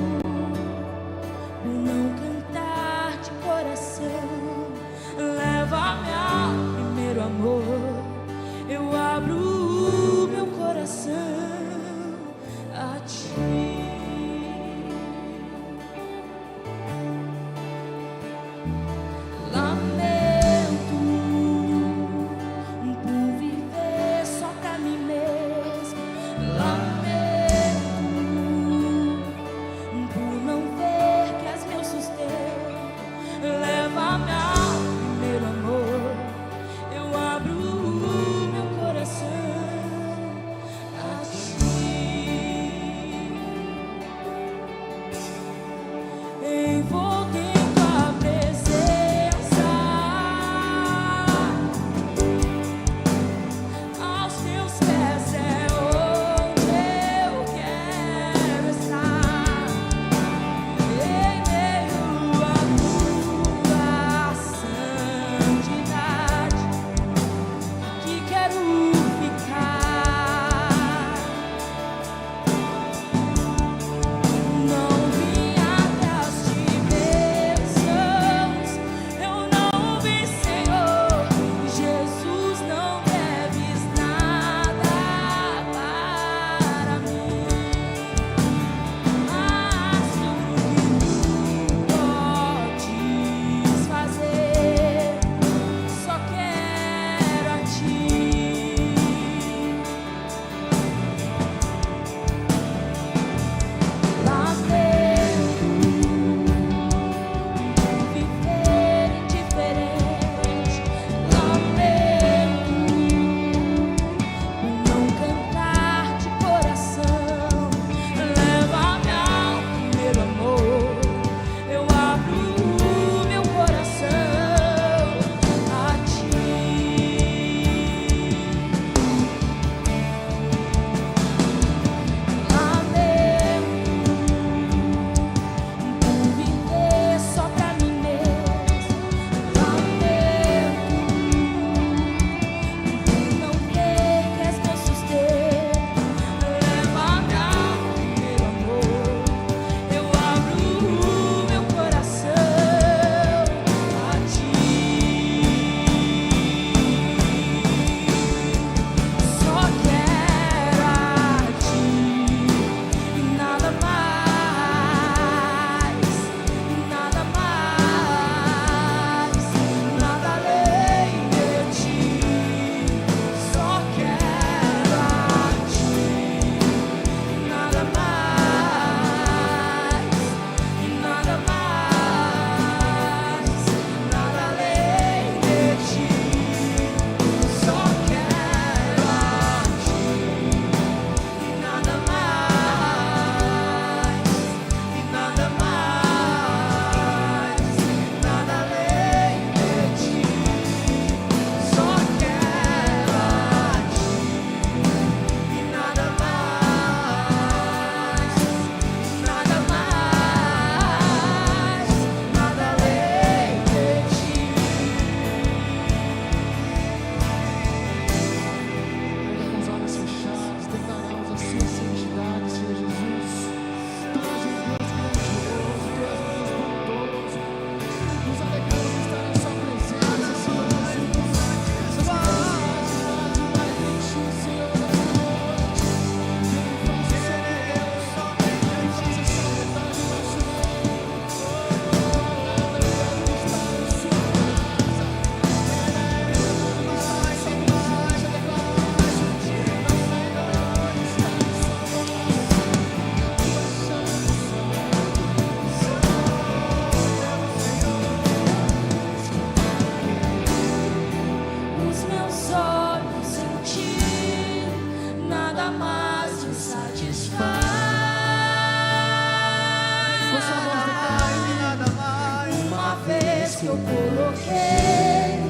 coloquei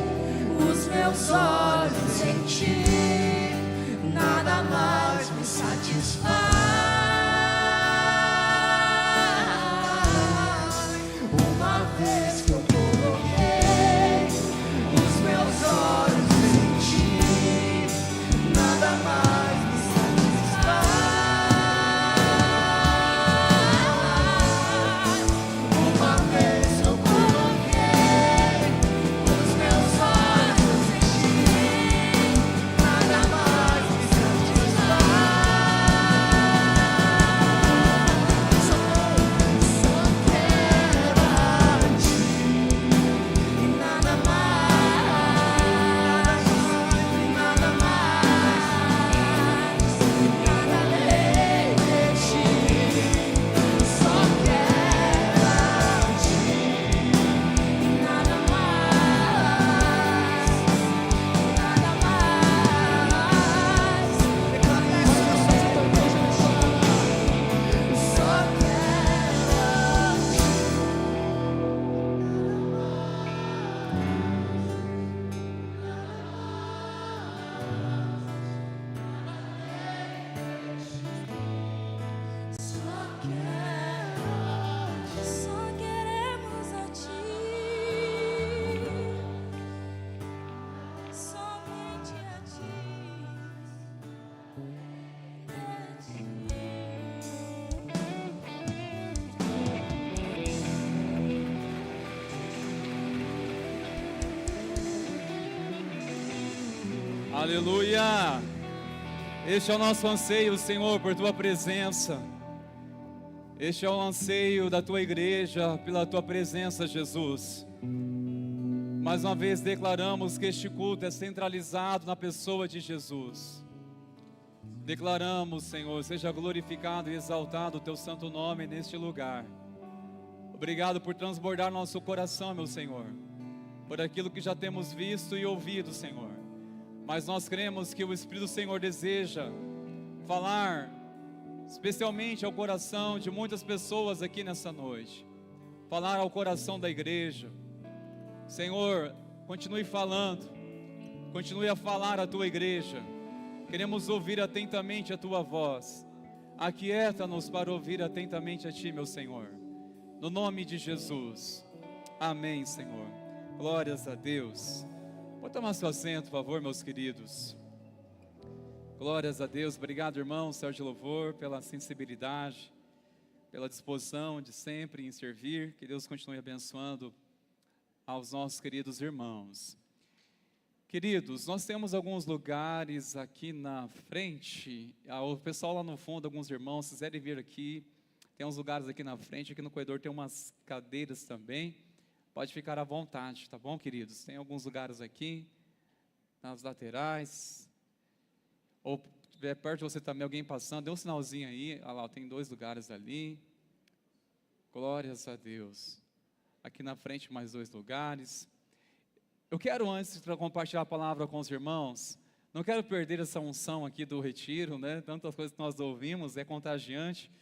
os meus olhos em ti, nada mais me satisfaz. Uma vez que eu coloquei os meus olhos em ti, nada mais me satisfaz. Uma vez que eu coloquei os meus olhos em ti, nada mais me satisfaz. Só quero a ti e nada mais, nada mais, nada além de ti. Só quero a ti e nada mais, nada mais. Declara isso na sua igreja nessa hora. Só quero a ti. Só queremos a ti, somente a ti. Aleluia! Este é o nosso anseio, Senhor, por Tua presença. Este é o anseio da Tua igreja, pela Tua presença, Jesus. Mais uma vez declaramos que este culto é centralizado na pessoa de Jesus. Declaramos, Senhor, seja glorificado e exaltado o Teu santo nome neste lugar. Obrigado por transbordar nosso coração, meu Senhor, por aquilo que já temos visto e ouvido, Senhor. Mas nós cremos que o Espírito do Senhor deseja falar especialmente ao coração de muitas pessoas aqui nessa noite. Falar ao coração da igreja. Senhor, continue falando, continue a falar à Tua igreja. Queremos ouvir atentamente a Tua voz. Aquieta-nos para ouvir atentamente a Ti, meu Senhor. No nome de Jesus. Amém, Senhor. Glórias a Deus. Pode tomar seu assento, por favor, meus queridos. Glórias a Deus. Obrigado, irmão Sérgio Louvor, pela sensibilidade, pela disposição de sempre em servir. Que Deus continue abençoando aos nossos queridos irmãos. Queridos, nós temos alguns lugares aqui na frente. O pessoal lá no fundo, alguns irmãos, se quiserem vir aqui, tem uns lugares aqui na frente. Aqui no corredor tem umas cadeiras também. Pode ficar à vontade, tá bom, queridos? Tem alguns lugares aqui, nas laterais. Ou tiver perto de você também, alguém passando, dê um sinalzinho aí. Olha lá, tem 2 lugares ali. Glórias a Deus. Aqui na frente mais 2 lugares. Eu quero, antes de compartilhar a palavra com os irmãos, não quero perder essa unção aqui do retiro, né? Tantas coisas que nós ouvimos, é contagiante.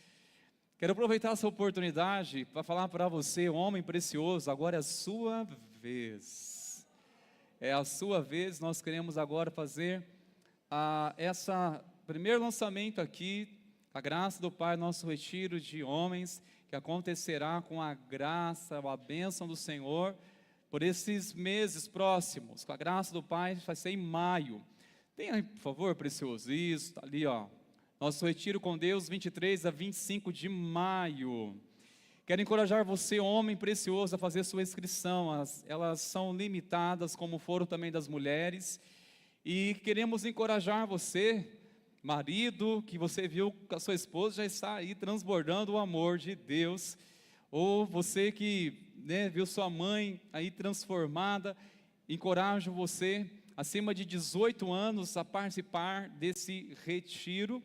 Quero aproveitar essa oportunidade para falar para você, homem precioso, agora é a sua vez. É a sua vez, nós queremos agora fazer essa primeiro lançamento aqui, a graça do Pai, nosso retiro de homens, que acontecerá com a graça, a bênção do Senhor, por esses meses próximos. Com a graça do Pai, vai ser em maio. Tem aí, por favor, precioso, isso, tá ali, ó. Nosso retiro com Deus, 23 a 25 de maio. Quero encorajar você, homem precioso, a fazer sua inscrição. Elas são limitadas, como foram também das mulheres. E queremos encorajar você, marido, que você viu que a sua esposa já está aí transbordando o amor de Deus. Ou você que viu sua mãe aí transformada, encorajo você, acima de 18 anos, a participar desse retiro.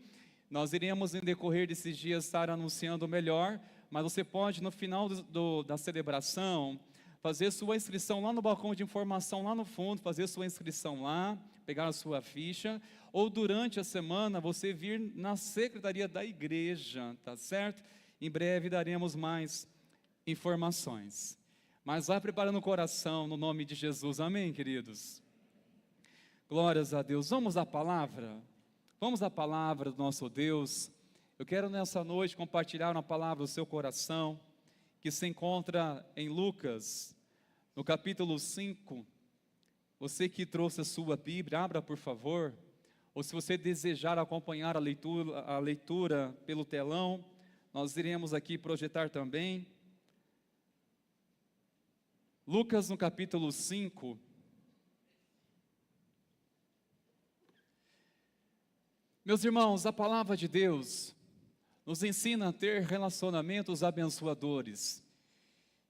Nós iremos, em decorrer desses dias, estar anunciando melhor, mas você pode, no final da celebração, fazer sua inscrição lá no balcão de informação, lá no fundo, fazer sua inscrição lá, pegar a sua ficha, ou durante a semana, você vir na secretaria da igreja, tá certo? Em breve daremos mais informações. Mas vai preparando o coração no nome de Jesus, amém, queridos? Glórias a Deus. Vamos à palavra? Vamos à palavra do nosso Deus. Eu quero nessa noite compartilhar uma palavra do seu coração, que se encontra em Lucas, no capítulo 5. Você que trouxe a sua Bíblia, abra por favor. Ou se você desejar acompanhar a leitura pelo telão, nós iremos aqui projetar também. Lucas no capítulo 5. Meus irmãos, a palavra de Deus nos ensina a ter relacionamentos abençoadores.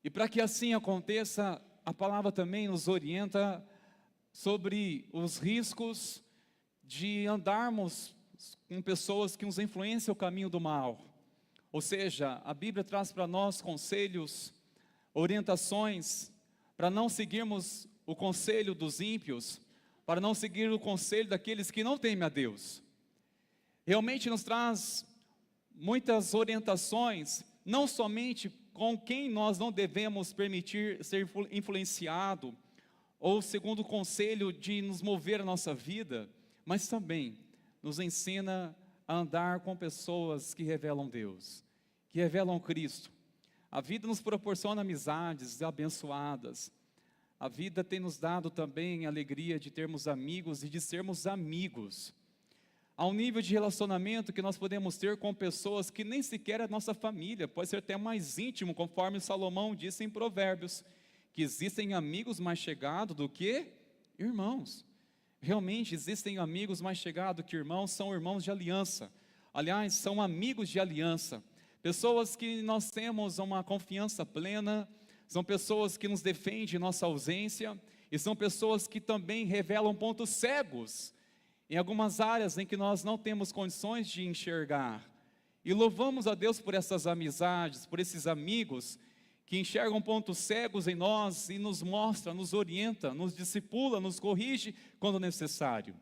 E para que assim aconteça, a palavra também nos orienta sobre os riscos de andarmos com pessoas que nos influenciam o caminho do mal. Ou seja, a Bíblia traz para nós conselhos, orientações, para não seguirmos o conselho dos ímpios, para não seguir o conselho daqueles que não temem a Deus. Realmente nos traz muitas orientações, não somente com quem nós não devemos permitir ser influenciado, ou segundo o conselho de nos mover a nossa vida, mas também nos ensina a andar com pessoas que revelam Deus, que revelam Cristo. A vida nos proporciona amizades abençoadas. A vida tem nos dado também a alegria de termos amigos e de sermos amigos. Há um nível de relacionamento que nós podemos ter com pessoas que nem sequer é nossa família, pode ser até mais íntimo, conforme Salomão disse em Provérbios, que existem amigos mais chegados do que irmãos. Realmente existem amigos mais chegados que irmãos, são irmãos de aliança. Aliás, são amigos de aliança. Pessoas que nós temos uma confiança plena, são pessoas que nos defendem em nossa ausência, e são pessoas que também revelam pontos cegos em algumas áreas em que nós não temos condições de enxergar. E louvamos a Deus por essas amizades, por esses amigos que enxergam pontos cegos em nós e nos mostra, nos orienta, nos discipula, nos corrige quando necessário.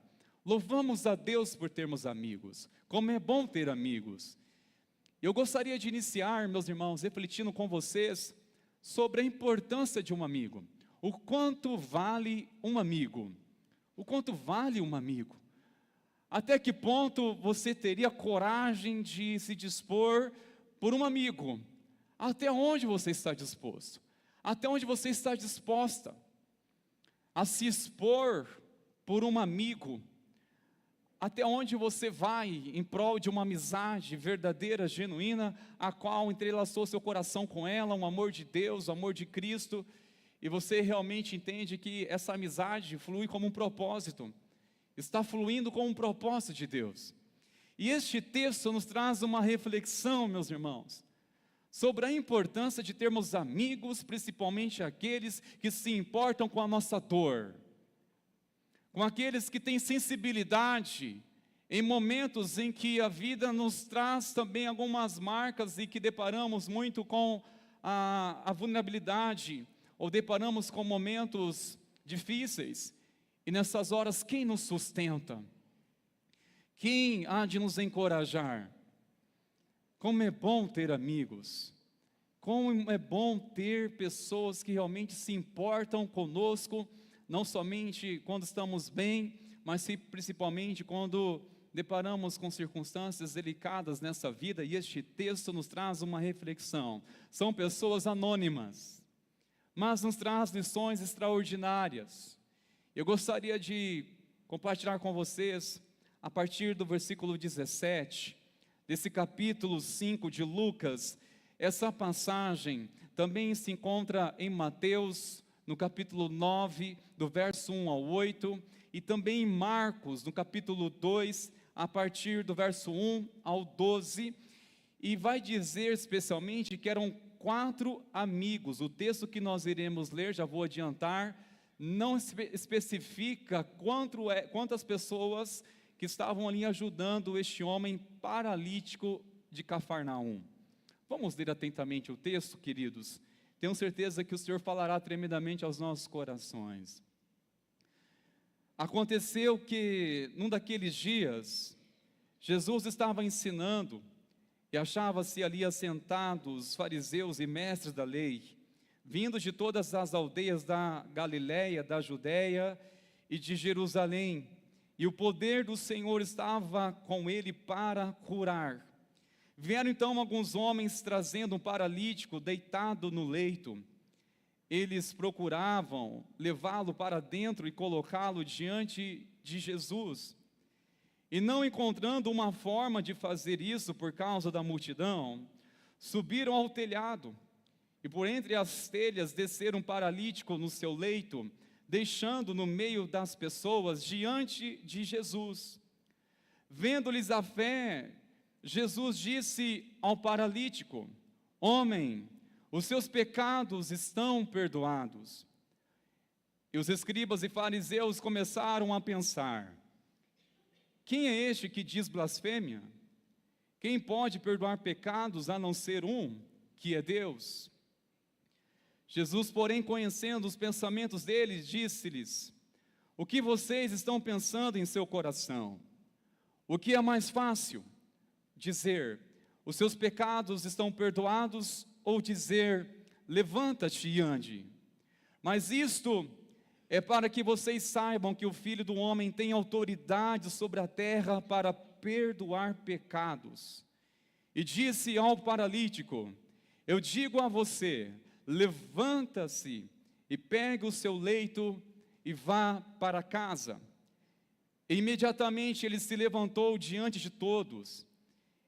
Louvamos a Deus por termos amigos. Como é bom ter amigos. Eu gostaria de iniciar, meus irmãos, refletindo com vocês sobre a importância de um amigo. O quanto vale um amigo? O quanto vale um amigo? Até que ponto você teria coragem de se dispor por um amigo? Até onde você está disposto? Até onde você está disposta a se expor por um amigo? Até onde você vai em prol de uma amizade verdadeira, genuína, a qual entrelaçou seu coração com ela, um amor de Deus, um amor de Cristo, e você realmente entende que essa amizade flui como um propósito, está fluindo com um propósito de Deus. E este texto nos traz uma reflexão, meus irmãos, sobre a importância de termos amigos, principalmente aqueles que se importam com a nossa dor, com aqueles que têm sensibilidade em momentos em que a vida nos traz também algumas marcas e que deparamos muito com a vulnerabilidade, ou deparamos com momentos difíceis, e nessas horas quem nos sustenta? Quem há de nos encorajar? Como é bom ter amigos, como é bom ter pessoas que realmente se importam conosco, não somente quando estamos bem, mas principalmente quando deparamos com circunstâncias delicadas nessa vida, e este texto nos traz uma reflexão. São pessoas anônimas, mas nos traz lições extraordinárias. Eu gostaria de compartilhar com vocês, a partir do versículo 17, desse capítulo 5 de Lucas. Essa passagem também se encontra em Mateus, no capítulo 9, do verso 1 ao 8, e também em Marcos, no capítulo 2, a partir do verso 1 ao 12, e vai dizer especialmente que eram 4 amigos. O texto que nós iremos ler, já vou adiantar, não especifica quantas pessoas que estavam ali ajudando este homem paralítico de Cafarnaum. Vamos ler atentamente o texto, queridos. Tenho certeza que o Senhor falará tremendamente aos nossos corações. Aconteceu que, num daqueles dias, Jesus estava ensinando, e achava-se ali assentados os fariseus e mestres da lei. vindo de todas as aldeias da Galiléia, da Judéia e de Jerusalém, e o poder do Senhor estava com ele para curar. Vieram então alguns homens trazendo um paralítico deitado no leito. Eles procuravam levá-lo para dentro e colocá-lo diante de Jesus. E não encontrando uma forma de fazer isso por causa da multidão, subiram ao telhado e por entre as telhas desceram um paralítico no seu leito, deixando no meio das pessoas diante de Jesus. Vendo-lhes a fé, Jesus disse ao paralítico: homem, os seus pecados estão perdoados. E os escribas e fariseus começaram a pensar: quem é este que diz blasfêmia? Quem pode perdoar pecados a não ser um, que é Deus? Jesus, porém, conhecendo os pensamentos deles, disse-lhes: o que vocês estão pensando em seu coração? O que é mais fácil? Dizer, os seus pecados estão perdoados, ou dizer, levanta-te e ande? Mas isto é para que vocês saibam que o Filho do Homem tem autoridade sobre a terra para perdoar pecados. E disse ao paralítico: eu digo a você, levanta-se e pegue o seu leito e vá para casa. E imediatamente ele se levantou diante de todos,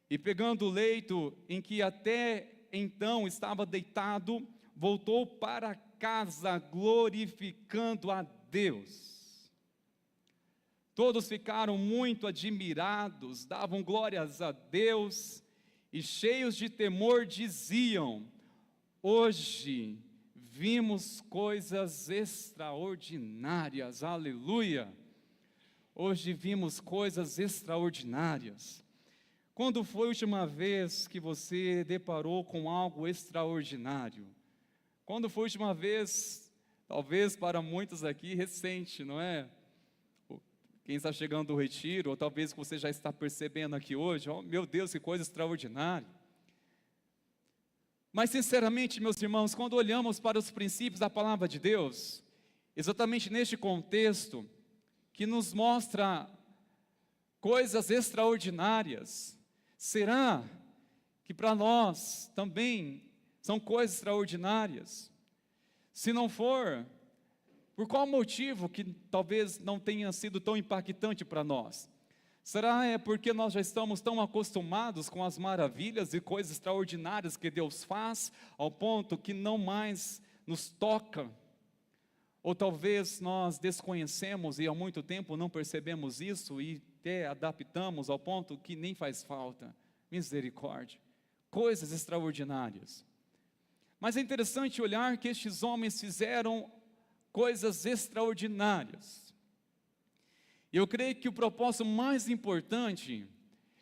e pegando o leito em que até então estava deitado, voltou para casa glorificando a Deus. Todos ficaram muito admirados, davam glórias a Deus e cheios de temor diziam: hoje vimos coisas extraordinárias, aleluia. Hoje vimos coisas extraordinárias. Quando foi a última vez que você deparou com algo extraordinário? Quando foi a última vez, talvez para muitos aqui, recente, não é? Quem está chegando do retiro, ou talvez você já está percebendo aqui hoje, oh, meu Deus, que coisa extraordinária. Mas sinceramente, meus irmãos, quando olhamos para os princípios da palavra de Deus, exatamente neste contexto, que nos mostra coisas extraordinárias, será que para nós também são coisas extraordinárias? Se não for, por qual motivo que talvez não tenha sido tão impactante para nós? Será é porque nós já estamos tão acostumados com as maravilhas e coisas extraordinárias que Deus faz, ao ponto que não mais nos toca? Ou talvez nós desconhecemos e há muito tempo não percebemos isso e até adaptamos ao ponto que nem faz falta. Misericórdia. Coisas extraordinárias. Mas é interessante olhar que estes homens fizeram coisas extraordinárias. Eu creio que o propósito mais importante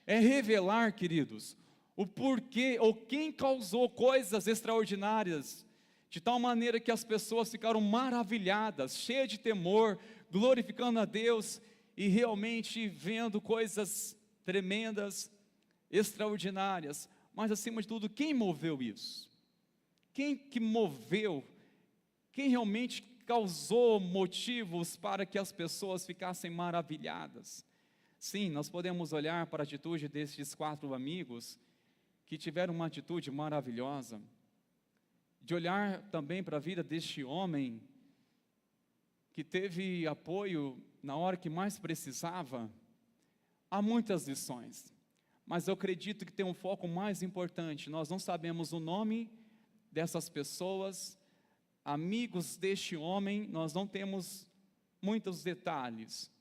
é revelar, queridos, o porquê ou quem causou coisas extraordinárias, de tal maneira que as pessoas ficaram maravilhadas, cheias de temor, glorificando a Deus e realmente vendo coisas tremendas, extraordinárias. Mas acima de tudo, quem moveu isso? Quem que moveu? Quem realmente causou motivos para que as pessoas ficassem maravilhadas? Sim, nós podemos olhar para a atitude destes 4 amigos que tiveram uma atitude maravilhosa, de olhar também para a vida deste homem que teve apoio na hora que mais precisava. Há muitas lições, mas eu acredito que tem um foco mais importante. Nós não sabemos o nome dessas pessoas, amigos deste homem, nós não temos muitos detalhes,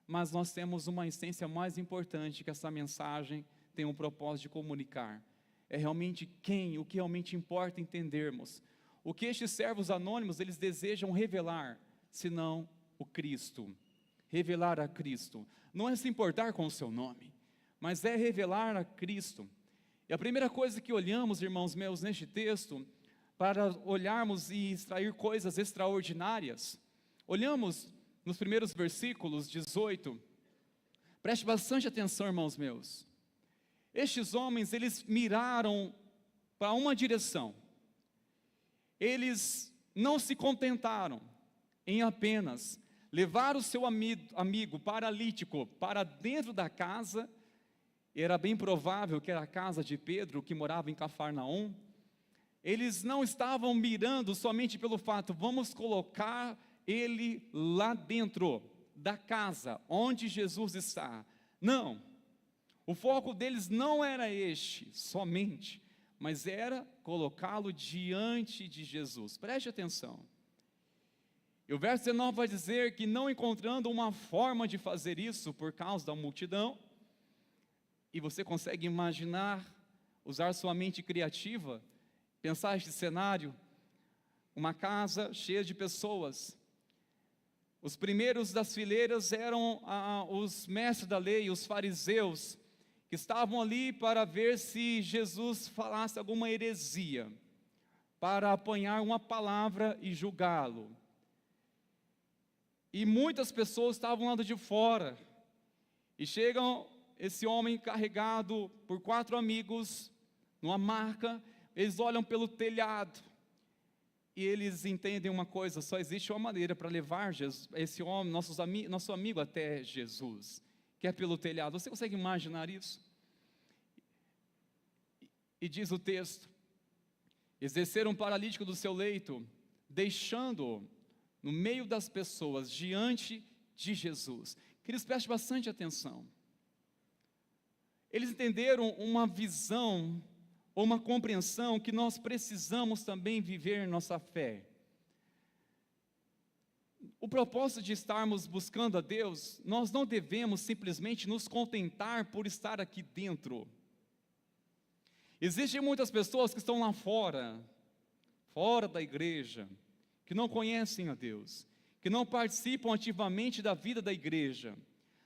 mas nós temos uma essência mais importante que essa mensagem tem o propósito de comunicar. É realmente o que realmente importa entendermos. O que estes servos anônimos, eles desejam revelar, senão o Cristo. Revelar a Cristo. Não é se importar com o seu nome, mas é revelar a Cristo. E a primeira coisa que olhamos, irmãos meus, neste texto, para olharmos e extrair coisas extraordinárias, olhamos nos primeiros versículos 18, preste bastante atenção, irmãos meus. Estes homens, eles miraram para uma direção. eles não se contentaram em apenas levar o seu amigo paralítico para dentro da casa. Era bem provável que era a casa de Pedro, que morava em Cafarnaum. Eles não estavam mirando somente pelo fato, vamos colocar ele lá dentro da casa onde Jesus está. Não, o foco deles não era este somente, mas era colocá-lo diante de Jesus. Preste atenção. E o verso 19 vai dizer que não encontrando uma forma de fazer isso por causa da multidão, e você consegue imaginar, usar sua mente criativa, pensar este cenário, uma casa cheia de pessoas. Os primeiros das fileiras eram os mestres da lei, os fariseus, que estavam ali para ver se Jesus falasse alguma heresia, para apanhar uma palavra e julgá-lo. E muitas pessoas estavam lá de fora, e chegam esse homem carregado por 4 amigos, numa maca. Eles olham pelo telhado, e eles entendem uma coisa, só existe uma maneira para levar esse homem, nosso amigo até Jesus, que é pelo telhado. Você consegue imaginar isso? E diz o texto, exerceram um paralítico do seu leito, deixando-o no meio das pessoas, diante de Jesus. Queridos, preste bastante atenção. Eles entenderam uma visão, ou uma compreensão, que nós precisamos também viver nossa fé. O propósito de estarmos buscando a Deus, nós não devemos simplesmente nos contentar por estar aqui dentro. Existem muitas pessoas que estão lá fora da igreja, que não conhecem a Deus, que não participam ativamente da vida da igreja.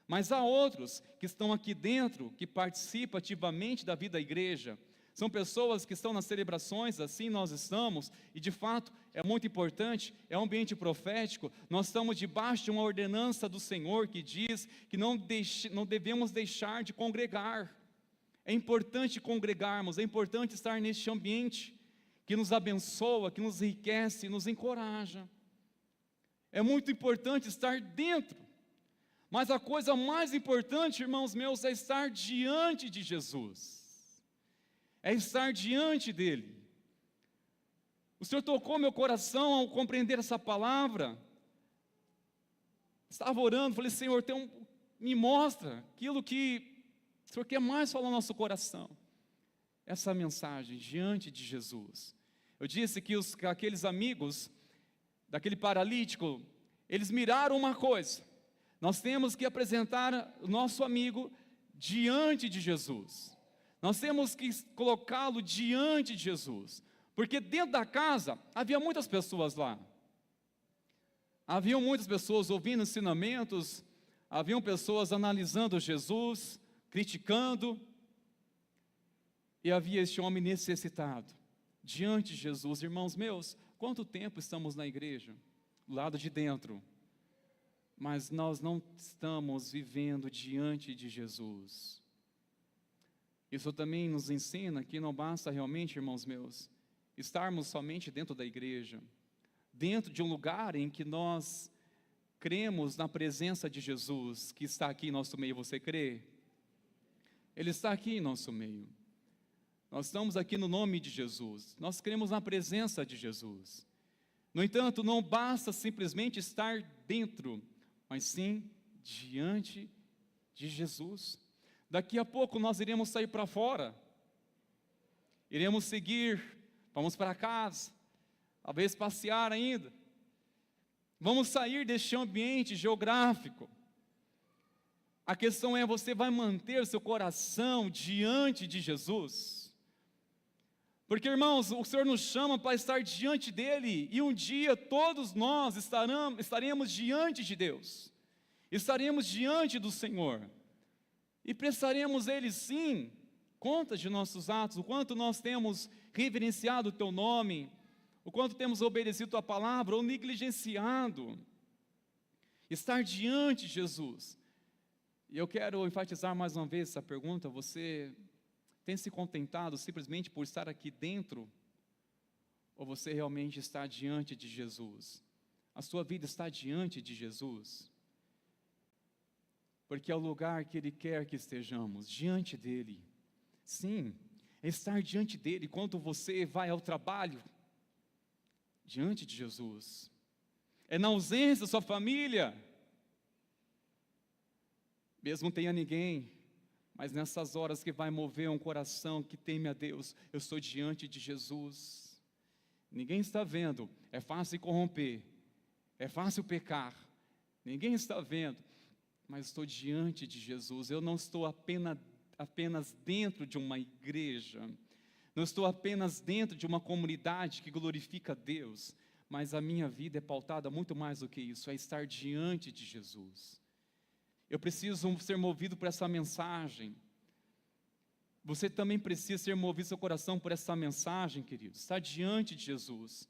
Mas há outros que estão aqui dentro, que participam ativamente da vida da igreja. São pessoas que estão nas celebrações, assim nós estamos, e de fato é muito importante, é um ambiente profético. Nós estamos debaixo de uma ordenança do Senhor que diz que não devemos deixar de congregar. É importante congregarmos, é importante estar neste ambiente que nos abençoa, que nos enriquece, nos encoraja. É muito importante estar dentro, mas a coisa mais importante, irmãos meus, é estar diante de Jesus. É estar diante dele. O Senhor tocou meu coração ao compreender essa palavra. Estava orando, falei, Senhor, me mostra aquilo que o Senhor quer mais falar no nosso coração. Essa mensagem, diante de Jesus. Eu disse que aqueles amigos, daquele paralítico, eles miraram uma coisa. Nós temos que apresentar o nosso amigo diante de Jesus. Nós temos que colocá-lo diante de Jesus, porque dentro da casa havia muitas pessoas lá. Haviam muitas pessoas ouvindo ensinamentos, haviam pessoas analisando Jesus, criticando, e havia este homem necessitado, diante de Jesus. Irmãos meus, quanto tempo estamos na igreja? Do lado de dentro, mas nós não estamos vivendo diante de Jesus. Isso também nos ensina que não basta realmente, irmãos meus, estarmos somente dentro da igreja, dentro de um lugar em que nós cremos na presença de Jesus, que está aqui em nosso meio. Você crê? Ele está aqui em nosso meio. Nós estamos aqui no nome de Jesus, nós cremos na presença de Jesus. No entanto, não basta simplesmente estar dentro, mas sim diante de Jesus. Daqui a pouco nós iremos sair para fora, iremos seguir, vamos para casa, talvez passear ainda. Vamos sair deste ambiente geográfico. A questão é, você vai manter o seu coração diante de Jesus? Porque, irmãos, o Senhor nos chama para estar diante dEle, e um dia todos nós estaremos diante de Deus, estaremos diante do Senhor, e prestaremos Ele sim contas de nossos atos, o quanto nós temos reverenciado o Teu nome, o quanto temos obedecido a Tua palavra, ou negligenciado. Estar diante de Jesus. E eu quero enfatizar mais uma vez essa pergunta: você tem se contentado simplesmente por estar aqui dentro? Ou você realmente está diante de Jesus? A sua vida está diante de Jesus? Porque é o lugar que Ele quer que estejamos, diante dEle. Sim, é estar diante dEle quando você vai ao trabalho, diante de Jesus. É na ausência da sua família, mesmo não tenha ninguém, mas nessas horas que vai mover um coração que teme a Deus, eu estou diante de Jesus. Ninguém está vendo, é fácil corromper, é fácil pecar, ninguém está vendo, mas estou diante de Jesus. Eu não estou apenas dentro de uma igreja, não estou apenas dentro de uma comunidade que glorifica a Deus, mas a minha vida é pautada muito mais do que isso, é estar diante de Jesus. Eu preciso ser movido por essa mensagem. Você também precisa ser movido seu coração por essa mensagem, querido. Estar diante de Jesus.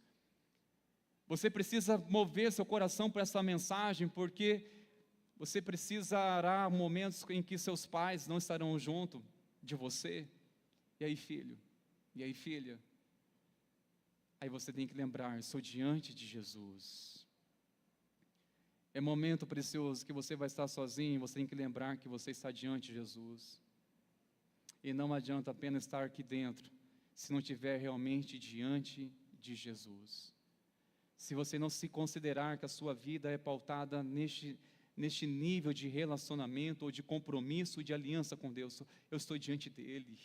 Você precisa mover seu coração por essa mensagem, porque você precisará momentos em que seus pais não estarão junto de você. E aí, filho? E aí, filha? Aí você tem que lembrar, estou diante de Jesus. É momento precioso que você vai estar sozinho, você tem que lembrar que você está diante de Jesus. E não adianta apenas estar aqui dentro, se não estiver realmente diante de Jesus. Se você não se considerar que a sua vida é pautada neste nível de relacionamento, ou de compromisso, de aliança com Deus, eu estou diante dEle.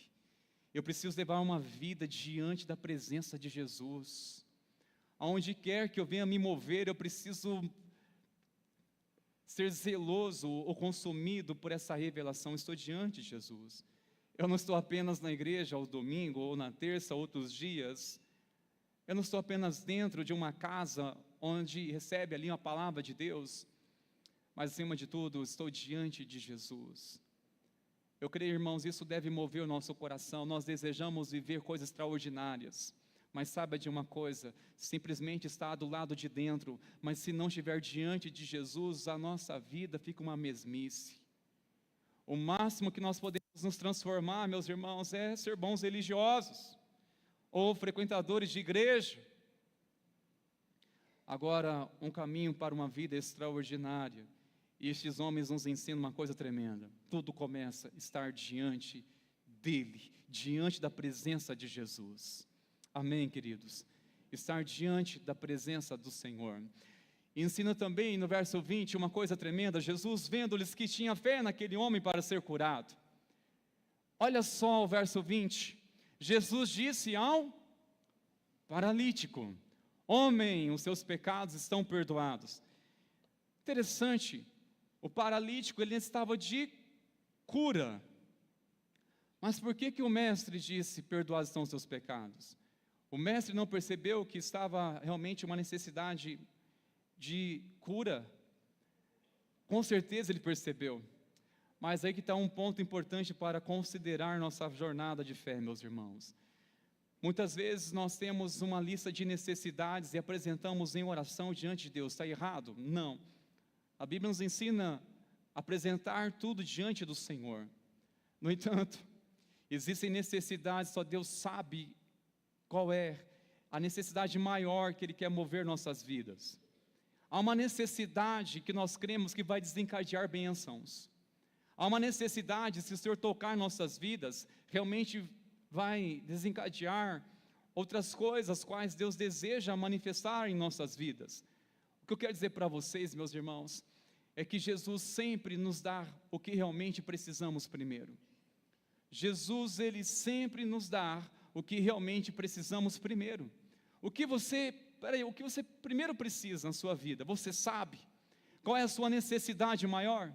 Eu preciso levar uma vida diante da presença de Jesus. Aonde quer que eu venha me mover, eu preciso ser zeloso ou consumido por essa revelação. Estou diante de Jesus. Eu não estou apenas na igreja ao domingo, ou na terça, outros dias. Eu não estou apenas dentro de uma casa onde recebe ali uma palavra de Deus, mas acima de tudo, estou diante de Jesus. Eu creio, irmãos, isso deve mover o nosso coração. Nós desejamos viver coisas extraordinárias, mas saiba de uma coisa, simplesmente está do lado de dentro, mas se não estiver diante de Jesus, a nossa vida fica uma mesmice. O máximo que nós podemos nos transformar, meus irmãos, é ser bons religiosos, ou frequentadores de igreja. Agora, um caminho para uma vida extraordinária, e estes homens nos ensinam uma coisa tremenda. Tudo começa a estar diante dEle, diante da presença de Jesus. Amém, queridos? Estar diante da presença do Senhor. E ensina também no verso 20 uma coisa tremenda. Jesus, vendo-lhes que tinha fé naquele homem para ser curado. Olha só o verso 20. Jesus disse ao paralítico: homem, os seus pecados estão perdoados. Interessante. O paralítico, ele estava de cura. Mas por que o mestre disse, perdoados estão os seus pecados? O mestre não percebeu que estava realmente uma necessidade de cura? Com certeza ele percebeu. Mas aí que está um ponto importante para considerar nossa jornada de fé, meus irmãos. Muitas vezes nós temos uma lista de necessidades e apresentamos em oração diante de Deus. Está errado? Não. A Bíblia nos ensina a apresentar tudo diante do Senhor. No entanto, existem necessidades, só Deus sabe qual é a necessidade maior que Ele quer mover nossas vidas. Há uma necessidade que nós cremos que vai desencadear bênçãos. Há uma necessidade, se o Senhor tocar nossas vidas, realmente vai desencadear outras coisas, quais Deus deseja manifestar em nossas vidas. O que eu quero dizer para vocês, meus irmãos, é que Jesus sempre nos dá o que realmente precisamos primeiro. Jesus, Ele sempre nos dá o que realmente precisamos primeiro. O que você primeiro precisa na sua vida? Você sabe qual é a sua necessidade maior?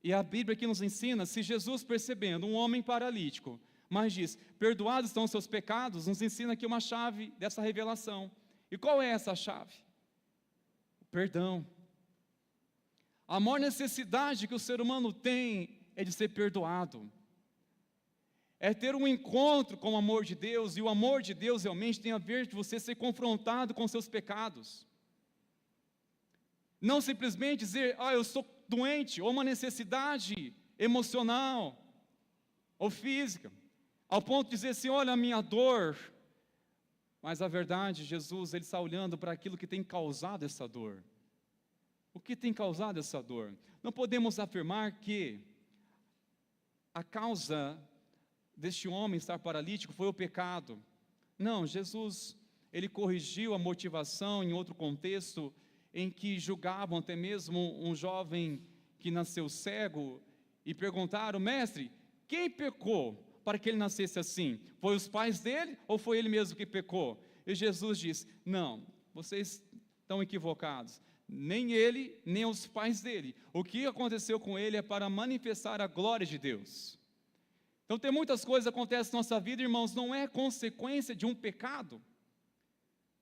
E a Bíblia aqui nos ensina, se Jesus, percebendo um homem paralítico, mas diz, perdoados estão os seus pecados, nos ensina aqui uma chave dessa revelação. E qual é essa chave? Perdão. A maior necessidade que o ser humano tem é de ser perdoado. É ter um encontro com o amor de Deus, e o amor de Deus realmente tem a ver de você ser confrontado com seus pecados. Não simplesmente dizer, eu estou doente, ou uma necessidade emocional ou física, ao ponto de dizer assim, olha a minha dor, Mas a verdade, Jesus, ele está olhando para aquilo que tem causado essa dor. O que tem causado essa dor? Não podemos afirmar que a causa deste homem estar paralítico foi o pecado. Não, Jesus, ele corrigiu a motivação em outro contexto, em que julgavam até mesmo um jovem que nasceu cego, e perguntaram: mestre, quem pecou para que ele nascesse assim? Foi os pais dele ou foi ele mesmo que pecou? E Jesus disse: não, vocês estão equivocados. Nem ele, nem os pais dele. O que aconteceu com ele é para manifestar a glória de Deus. Então tem muitas coisas que acontecem na nossa vida, irmãos, não é consequência de um pecado,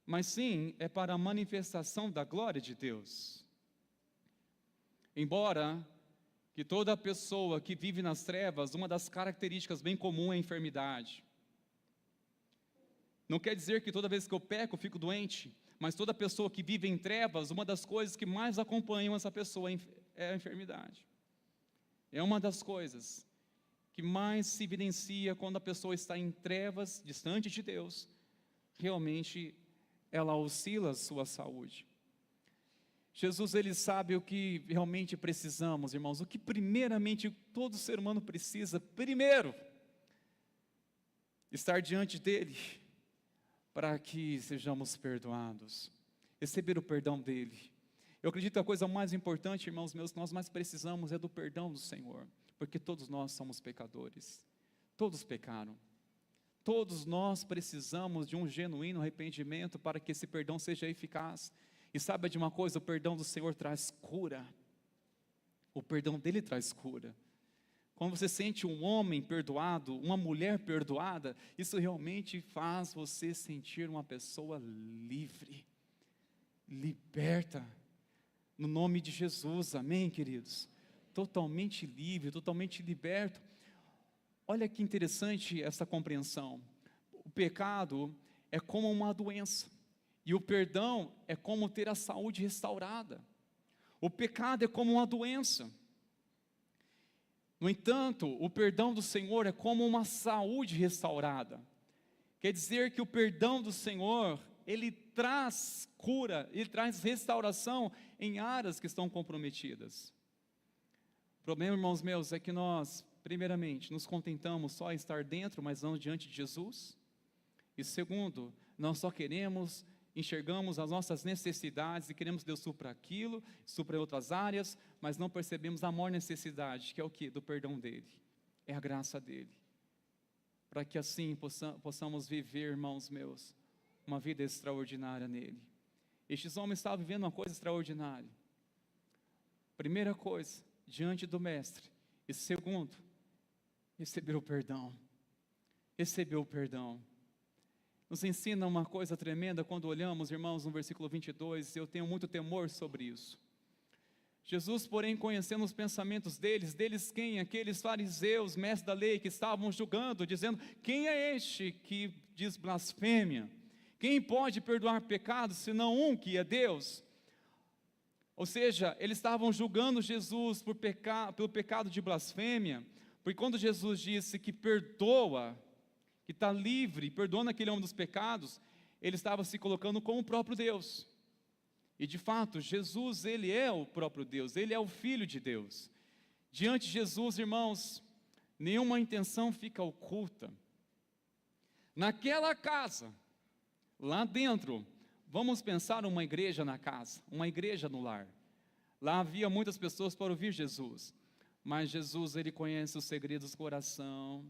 mas sim é para a manifestação da glória de Deus. Embora que toda pessoa que vive nas trevas, uma das características bem comum é a enfermidade. Não quer dizer que toda vez que eu peco eu fico doente, mas toda pessoa que vive em trevas, uma das coisas que mais acompanham essa pessoa é a enfermidade. É uma das coisas que mais se evidencia quando a pessoa está em trevas, distante de Deus. Realmente ela oscila a sua saúde. Jesus, ele sabe o que realmente precisamos, irmãos. O que primeiramente todo ser humano precisa, primeiro, estar diante dele, para que sejamos perdoados, receber o perdão dele. Eu acredito que a coisa mais importante, irmãos meus, que nós mais precisamos é do perdão do Senhor, porque todos nós somos pecadores, todos pecaram, todos nós precisamos de um genuíno arrependimento para que esse perdão seja eficaz. E sabe de uma coisa, o perdão do Senhor traz cura, o perdão dele traz cura. Quando você sente um homem perdoado, uma mulher perdoada, isso realmente faz você sentir uma pessoa livre, liberta, no nome de Jesus, amém, queridos? Totalmente livre, totalmente liberto. Olha que interessante essa compreensão. O pecado é como uma doença, e o perdão é como ter a saúde restaurada. O pecado é como uma doença. No entanto, o perdão do Senhor é como uma saúde restaurada. Quer dizer que o perdão do Senhor, ele traz cura, ele traz restauração em áreas que estão comprometidas. O problema, irmãos meus, é que nós, primeiramente, nos contentamos só em estar dentro, mas não diante de Jesus. E segundo, nós só enxergamos as nossas necessidades e queremos que Deus supra aquilo, supra em outras áreas, mas não percebemos a maior necessidade, que é o quê? Do perdão dele, é a graça dele, para que assim possamos viver, irmãos meus, uma vida extraordinária nele. Estes homens estavam vivendo uma coisa extraordinária. Primeira coisa, diante do mestre, e segundo, recebeu o perdão, recebeu o perdão. Nos ensina uma coisa tremenda quando olhamos, irmãos, no versículo 22, eu tenho muito temor sobre isso. Jesus, porém, conhecendo os pensamentos deles quem? Aqueles fariseus, mestres da lei, que estavam julgando, dizendo: quem é este que diz blasfêmia? Quem pode perdoar pecados, senão um que é Deus? Ou seja, eles estavam julgando Jesus pelo pecado de blasfêmia, porque quando Jesus disse que perdoa, que está livre, perdoando aquele homem dos pecados, ele estava se colocando como o próprio Deus. E de fato, Jesus, ele é o próprio Deus, ele é o Filho de Deus. Diante de Jesus, irmãos, nenhuma intenção fica oculta. Naquela casa, lá dentro, vamos pensar uma igreja na casa, uma igreja no lar. Lá havia muitas pessoas para ouvir Jesus, mas Jesus, ele conhece os segredos do coração,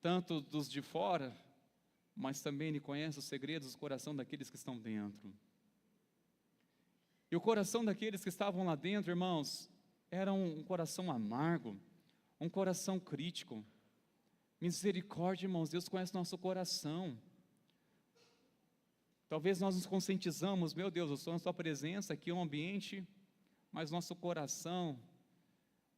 tanto dos de fora, mas também ele conhece os segredos do coração daqueles que estão dentro. E o coração daqueles que estavam lá dentro, irmãos, era um coração amargo, um coração crítico. Misericórdia, irmãos, Deus conhece nosso coração. Talvez nós nos conscientizamos, meu Deus, eu estou na sua presença, aqui é um ambiente, mas nosso coração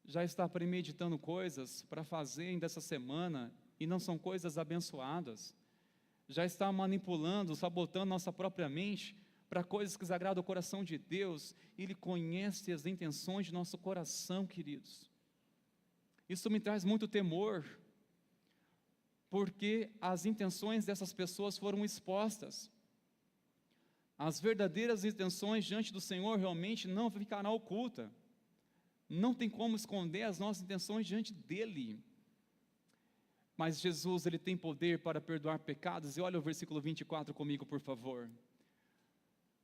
já está premeditando coisas para fazer ainda essa semana, e não são coisas abençoadas. Já está manipulando, sabotando nossa própria mente para coisas que desagradam o coração de Deus. Ele conhece as intenções de nosso coração, queridos. Isso me traz muito temor. porque as intenções dessas pessoas foram expostas. As verdadeiras intenções diante do Senhor realmente não ficará oculta. Não tem como esconder as nossas intenções diante dEle. Mas Jesus, Ele tem poder para perdoar pecados. E olha o versículo 24 comigo, por favor.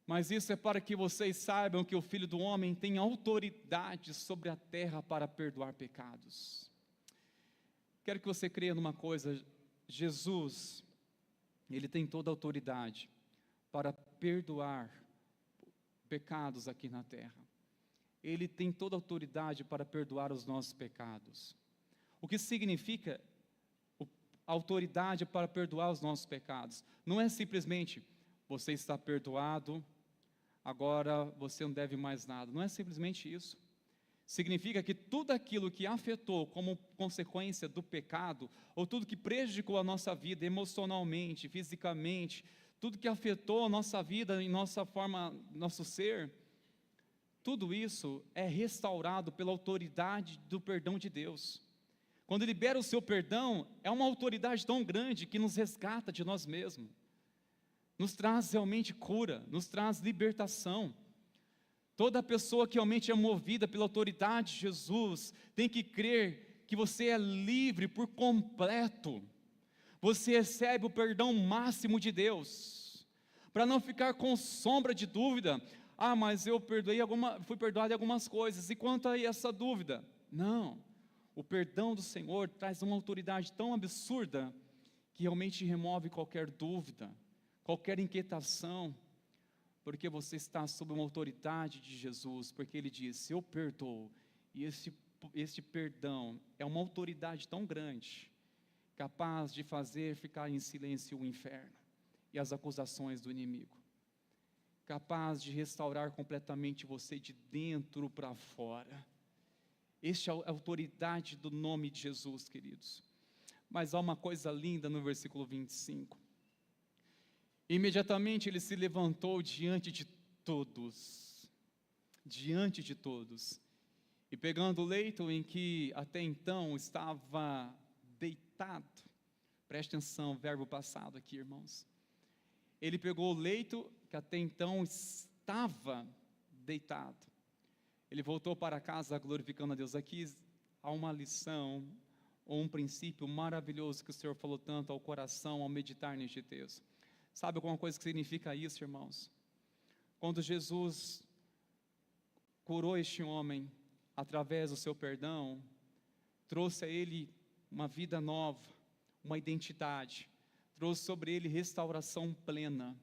Mas isso é para que vocês saibam que o Filho do Homem tem autoridade sobre a terra para perdoar pecados. Quero que você creia numa coisa: Jesus, Ele tem toda a autoridade para perdoar pecados aqui na terra. Ele tem toda a autoridade para perdoar os nossos pecados. O que significa a autoridade para perdoar os nossos pecados? Não é simplesmente, você está perdoado, agora você não deve mais nada. Não é simplesmente isso. Significa que tudo aquilo que afetou como consequência do pecado, ou tudo que prejudicou a nossa vida emocionalmente, fisicamente, tudo que afetou a nossa vida em nossa forma, nosso ser, tudo isso é restaurado pela autoridade do perdão de Deus. Quando libera o seu perdão, é uma autoridade tão grande que nos resgata de nós mesmos, nos traz realmente cura, nos traz libertação. Toda pessoa que realmente é movida pela autoridade de Jesus tem que crer que você é livre por completo. Você recebe o perdão máximo de Deus, para não ficar com sombra de dúvida. Ah, mas eu fui perdoado em algumas coisas, e quanto a essa dúvida? Não, o perdão do Senhor traz uma autoridade tão absurda, que realmente remove qualquer dúvida, qualquer inquietação, porque você está sob uma autoridade de Jesus, porque Ele disse, eu perdoo, e este perdão é uma autoridade tão grande, capaz de fazer ficar em silêncio o inferno e as acusações do inimigo, capaz de restaurar completamente você de dentro para fora. Esta é a autoridade do nome de Jesus, queridos. Mas há uma coisa linda no versículo 25. Imediatamente ele se levantou diante de todos, e pegando o leito em que até então estava deitado, preste atenção, verbo passado aqui, irmãos. Ele pegou o leito que até então estava deitado. Ele voltou para casa glorificando a Deus. Aqui há uma lição, ou um princípio maravilhoso que o Senhor falou tanto ao coração ao meditar neste texto. Sabe alguma coisa que significa isso, irmãos? Quando Jesus curou este homem através do seu perdão, trouxe a ele uma vida nova, uma identidade, trouxe sobre ele restauração plena.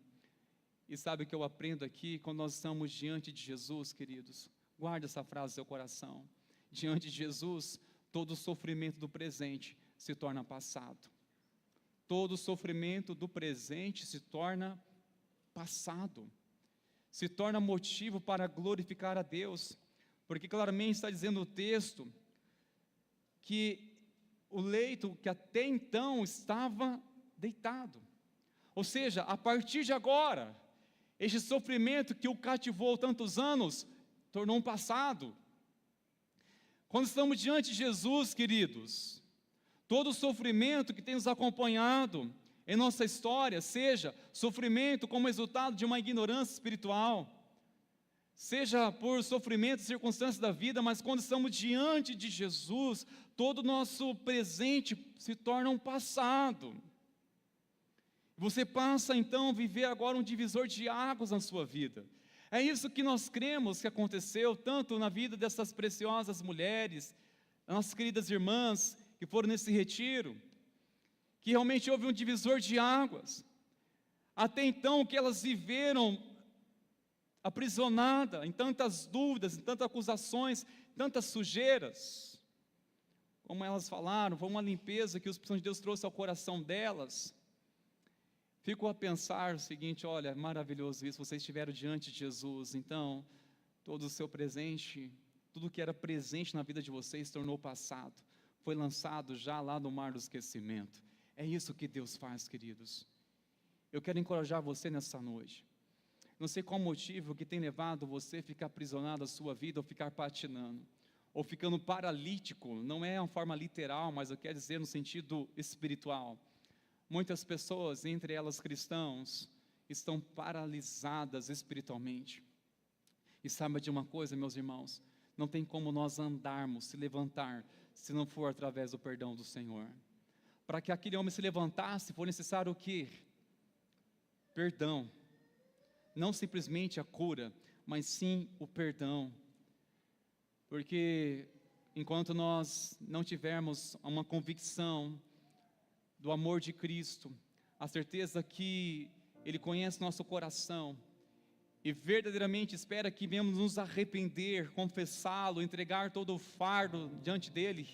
E sabe o que eu aprendo aqui? Quando nós estamos diante de Jesus, queridos, guarda essa frase no seu coração. Diante de Jesus, todo o sofrimento do presente se torna passado. Todo o sofrimento do presente se torna passado. Se torna motivo para glorificar a Deus. Porque claramente está dizendo o texto que o leito que até então estava deitado. Ou seja, a partir de agora, este sofrimento que o cativou tantos anos, tornou um passado. Quando estamos diante de Jesus, queridos, todo o sofrimento que tem nos acompanhado em nossa história, seja sofrimento como resultado de uma ignorância espiritual, seja por sofrimento e circunstâncias da vida, mas quando estamos diante de Jesus, todo o nosso presente se torna um passado. Você passa então a viver agora um divisor de águas na sua vida. É isso que nós cremos que aconteceu tanto na vida dessas preciosas mulheres, nossas queridas irmãs que foram nesse retiro, que realmente houve um divisor de águas. Até então, o que elas viveram aprisionadas em tantas dúvidas, em tantas acusações, tantas sujeiras, como elas falaram, foi uma limpeza que o Espírito de Deus trouxe ao coração delas. Fico a pensar o seguinte, olha, maravilhoso isso, vocês estiveram diante de Jesus, então, todo o seu presente, tudo que era presente na vida de vocês se tornou passado, foi lançado já lá no mar do esquecimento. É isso que Deus faz, queridos. Eu quero encorajar você nessa noite. Não sei qual motivo que tem levado você a ficar aprisionado à sua vida, ou ficar patinando, ou ficando paralítico, não é uma forma literal, mas eu quero dizer no sentido espiritual. Muitas pessoas, entre elas cristãos, estão paralisadas espiritualmente. E saiba de uma coisa, meus irmãos, não tem como nós andarmos, se levantar, se não for através do perdão do Senhor. Para que aquele homem se levantasse, foi necessário o quê? Perdão. Não simplesmente a cura, mas sim o perdão. Porque enquanto nós não tivermos uma convicção do amor de Cristo, a certeza que Ele conhece nosso coração e verdadeiramente espera que venhamos nos arrepender, confessá-lo, entregar todo o fardo diante dEle.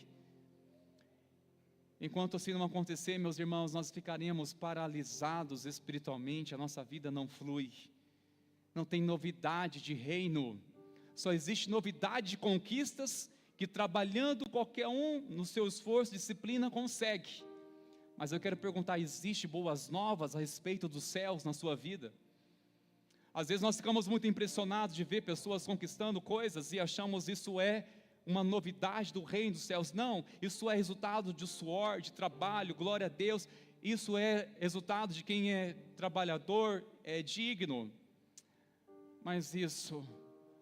Enquanto assim não acontecer, meus irmãos, nós ficaremos paralisados espiritualmente, a nossa vida não flui, não tem novidade de reino, só existe novidade de conquistas que trabalhando qualquer um no seu esforço, disciplina consegue. Mas eu quero perguntar, existe boas novas a respeito dos céus na sua vida? Às vezes nós ficamos muito impressionados de ver pessoas conquistando coisas e achamos isso é uma novidade do reino dos céus. Não, isso é resultado de suor, de trabalho, glória a Deus. Isso é resultado de quem é trabalhador, é digno. Mas isso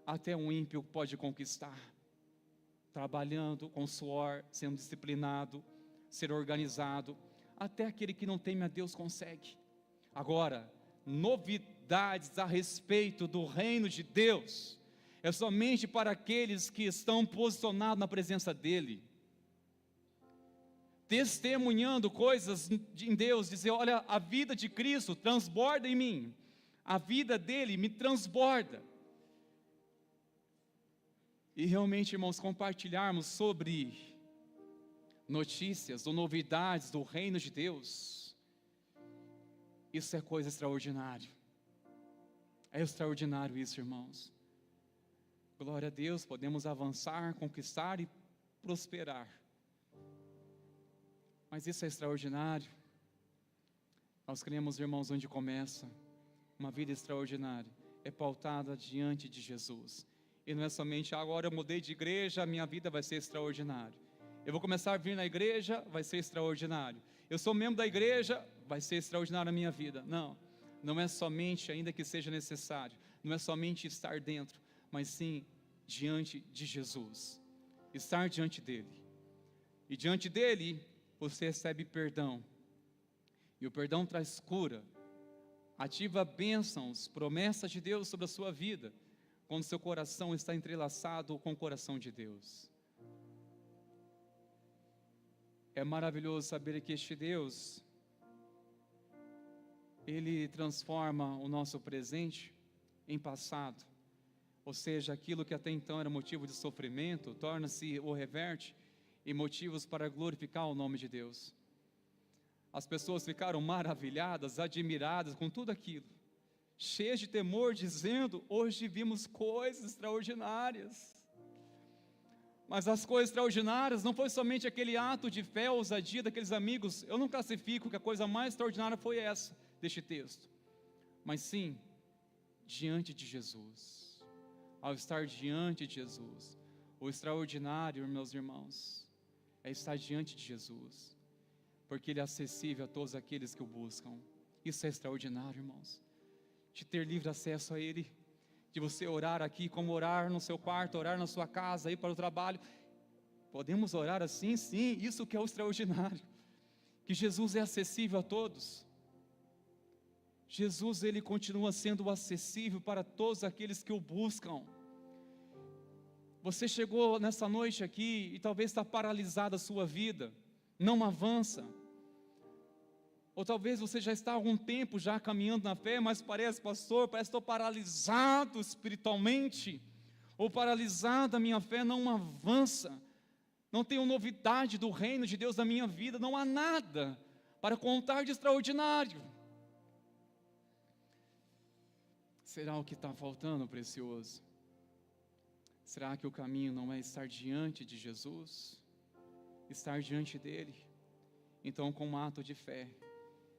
até um ímpio pode conquistar, trabalhando com suor, sendo disciplinado, ser organizado. Até aquele que não teme a Deus consegue. Agora, novidades a respeito do reino de Deus é somente para aqueles que estão posicionados na presença dEle, testemunhando coisas em Deus, dizer, olha, a vida de Cristo transborda em mim, a vida dEle me transborda. E realmente, irmãos, compartilharmos sobre notícias ou novidades do reino de Deus, isso é coisa extraordinária. É extraordinário isso, irmãos. Glória a Deus, podemos avançar, conquistar e prosperar. Mas isso é extraordinário. Nós cremos, irmãos, onde começa uma vida extraordinária, é pautada diante de Jesus. E não é somente agora eu mudei de igreja, a minha vida vai ser extraordinária. Eu vou começar a vir na igreja, vai ser extraordinário. Eu sou membro da igreja, vai ser extraordinário a minha vida. Não, não é somente, ainda que seja necessário, não é somente estar dentro, mas sim diante de Jesus, estar diante dEle. E diante dEle, você recebe perdão. E o perdão traz cura, ativa bênçãos, promessas de Deus sobre a sua vida, quando seu coração está entrelaçado com o coração de Deus. É maravilhoso saber que este Deus, Ele transforma o nosso presente em passado. Ou seja, aquilo que até então era motivo de sofrimento, torna-se ou reverte em motivos para glorificar o nome de Deus. As pessoas ficaram maravilhadas, admiradas com tudo aquilo, cheias de temor, dizendo, hoje vimos coisas extraordinárias. Mas as coisas extraordinárias não foi somente aquele ato de fé, ousadia daqueles amigos. Eu não classifico que a coisa mais extraordinária foi essa, deste texto. Mas sim, diante de Jesus. Ao estar diante de Jesus, o extraordinário, meus irmãos, é estar diante de Jesus. Porque Ele é acessível a todos aqueles que o buscam. Isso é extraordinário, irmãos. De ter livre acesso a Ele. De você orar aqui, como orar no seu quarto, orar na sua casa, ir para o trabalho. Podemos orar assim, sim, isso que é o extraordinário. Que Jesus é acessível a todos. Jesus, Ele continua sendo acessível para todos aqueles que o buscam. Você chegou nessa noite aqui e talvez está paralisada a sua vida, não avança. Ou talvez você já está há algum tempo já caminhando na fé, mas parece, pastor, parece que estou paralisado espiritualmente, ou paralisado, a minha fé não avança, não tenho novidade do reino de Deus na minha vida, não há nada para contar de extraordinário. Será o que está faltando, precioso? Será que o caminho não é estar diante de Jesus? Estar diante dEle? Então, com um ato de fé,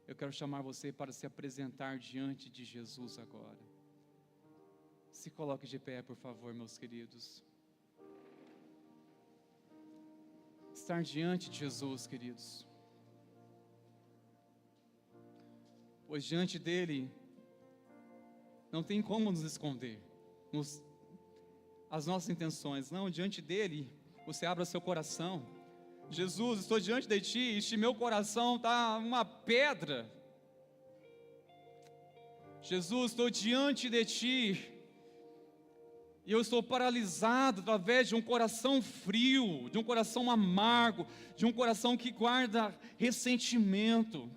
eu quero chamar você para se apresentar diante de Jesus agora. Se coloque de pé, por favor, meus queridos. Estar diante de Jesus, queridos. pois diante dele não tem como nos esconder as nossas intenções. Não, diante dele você abra seu coração. Jesus, estou diante de ti, este meu coração está uma pedra. Jesus, estou diante de ti e eu estou paralisado através de um coração frio, de um coração amargo, de um coração que guarda ressentimento.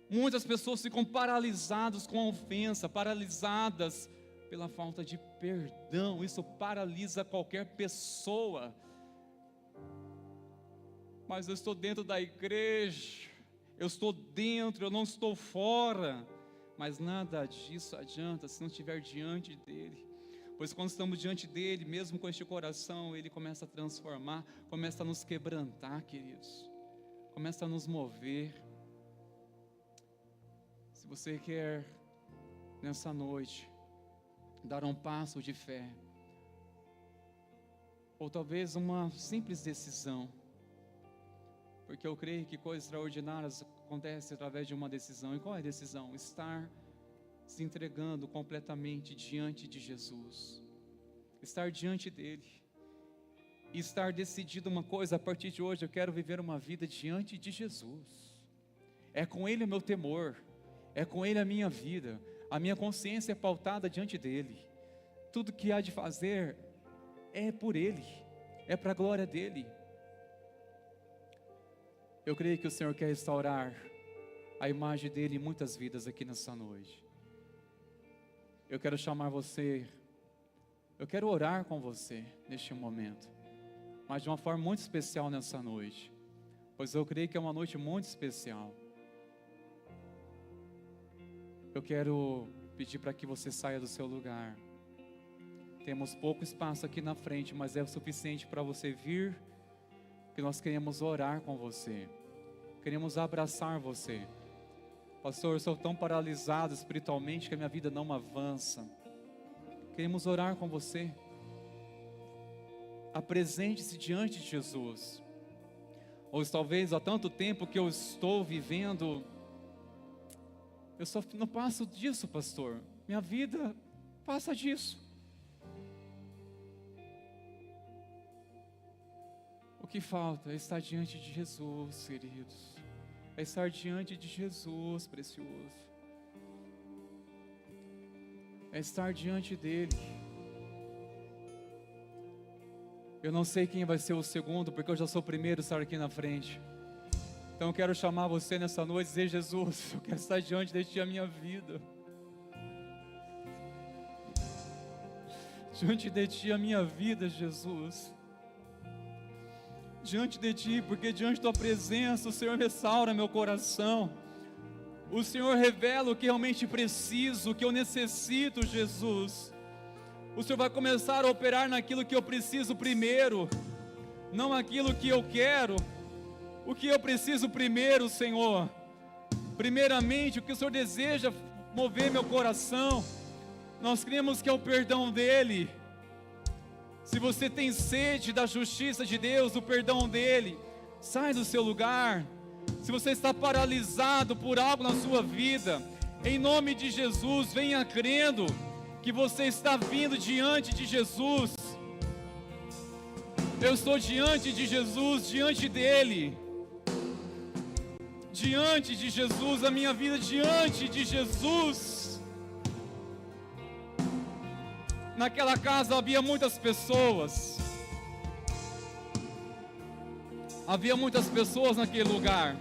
Muitas pessoas ficam paralisadas com a ofensa, paralisadas pela falta de perdão. Isso paralisa qualquer pessoa. Mas eu estou dentro da igreja, eu estou dentro, eu não estou fora. Mas nada disso adianta se não estiver diante dele. Pois quando estamos diante dele, mesmo com este coração, ele começa a transformar, começa a nos quebrantar, queridos. Começa a nos mover. Se você quer, nessa noite, dar um passo de fé, ou talvez uma simples decisão, porque eu creio que coisas extraordinárias acontecem através de uma decisão. E qual é a decisão? Estar se entregando completamente diante de Jesus, estar diante dele, e estar decidido uma coisa: a partir de hoje eu quero viver uma vida diante de Jesus. É com ele o meu temor, é com ele a minha vida, a minha consciência é pautada diante dele. Tudo que há de fazer é por ele, é para a glória dele. Eu creio que o Senhor quer restaurar a imagem dele em muitas vidas aqui nessa noite. Eu quero chamar você, eu quero orar com você neste momento, mas de uma forma muito especial nessa noite, pois eu creio que é uma noite muito especial. Eu quero pedir para que você saia do seu lugar. Temos pouco espaço aqui na frente, mas é o suficiente para você vir, que nós queremos orar com você, queremos abraçar você. Pastor, eu sou tão paralisado espiritualmente que a minha vida não avança. Queremos orar com você. Apresente-se diante de Jesus. Ou talvez há tanto tempo que eu estou vivendo, eu só não passo disso, pastor. Minha vida passa disso. O que falta é estar diante de Jesus, queridos. É estar diante de Jesus, precioso. É estar diante dele. Eu não sei quem vai ser o segundo, porque eu já sou o primeiro a estar aqui na frente. Então eu quero chamar você nessa noite e dizer: Jesus, eu quero estar diante de ti a minha vida. Diante de ti a minha vida, Jesus. Diante de ti, porque diante da tua presença o Senhor restaura meu coração. O Senhor revela o que realmente preciso, o que eu necessito, Jesus. O Senhor vai começar a operar naquilo que eu preciso primeiro, não aquilo que eu quero. O que eu preciso primeiro, Senhor. Primeiramente, o que o Senhor deseja mover meu coração. Nós cremos que é o perdão dEle. Se você tem sede da justiça de Deus, do perdão dEle, sai do seu lugar. Se você está paralisado por algo na sua vida, em nome de Jesus, venha crendo que você está vindo diante de Jesus. Eu estou diante de Jesus, diante dEle. Diante de Jesus, a minha vida diante de Jesus. Naquela casa havia muitas pessoas. Havia muitas pessoas naquele lugar.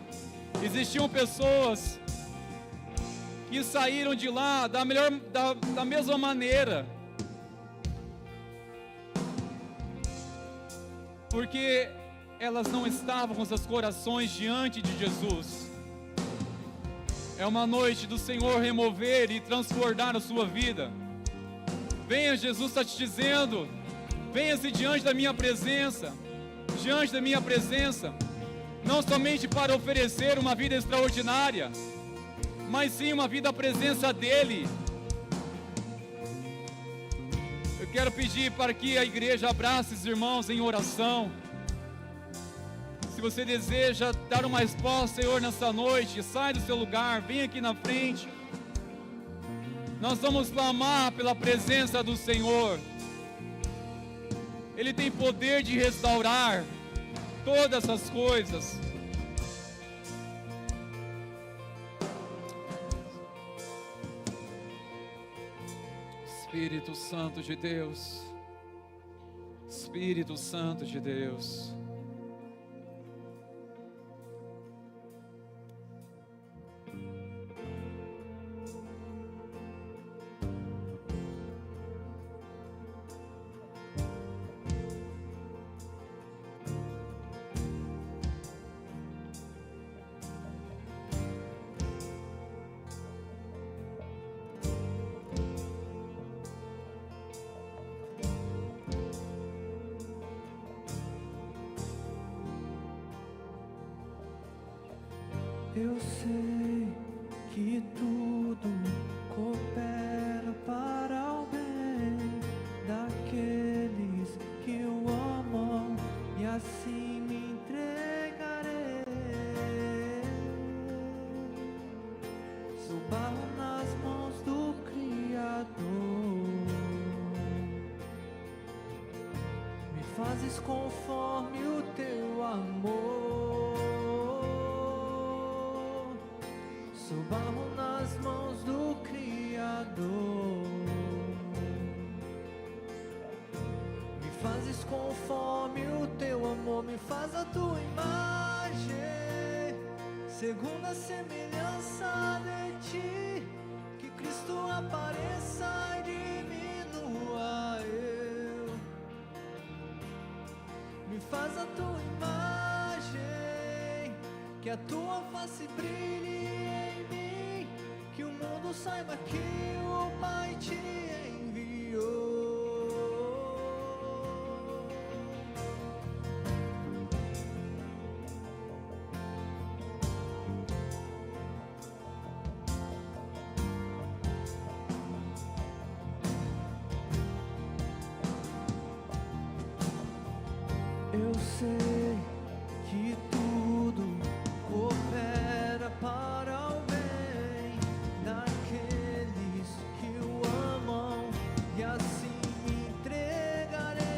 Existiam pessoas que saíram de lá da mesma maneira. Porque elas não estavam com seus corações diante de Jesus. É uma noite do Senhor remover e transbordar a sua vida. Venha, Jesus está te dizendo: venha-se diante da minha presença. Diante da minha presença, não somente para oferecer uma vida extraordinária, mas sim uma vida à presença dEle. Eu quero pedir para que a igreja abrace os irmãos em oração. Se você deseja dar uma resposta, Senhor, nessa noite, sai do seu lugar, vem aqui na frente. Nós vamos clamar pela presença do Senhor. Ele tem poder de restaurar todas essas coisas. Espírito Santo de Deus, Espírito Santo de Deus. Eu sei que tudo coopera para o bem daqueles que o amam, e assim me entregarei. Sou barro nas mãos do Criador, me fazes conforme o teu amor. Sou barro nas mãos do Criador, me fazes conforme o teu amor, me faz a tua imagem, segundo a semelhança de ti, que Cristo apareça e diminua eu. Me faz a tua imagem, que a tua face brilhe, que o mundo saiba que o Pai te enviou. Eu sei que tudo coopera para o bem daqueles que o amam, e assim me entregarei.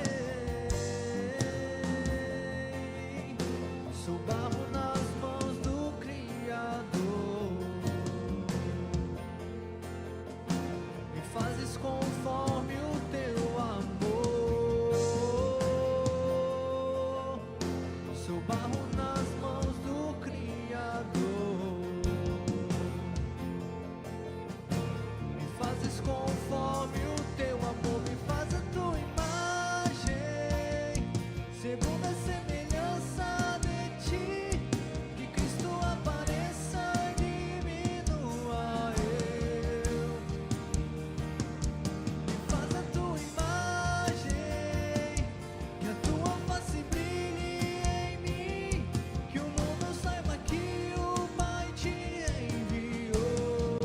Sou barro nas mãos do Criador, me fazes conforme o teu amor. Sou barro nas mãos do Criador, me fazes conforme o teu amor, me faz a tua imagem, segundo a semelhança de ti, que Cristo apareça e diminua eu. Me faz a tua imagem, que a tua face brilhe em mim, que o mundo saiba que o Pai te enviou.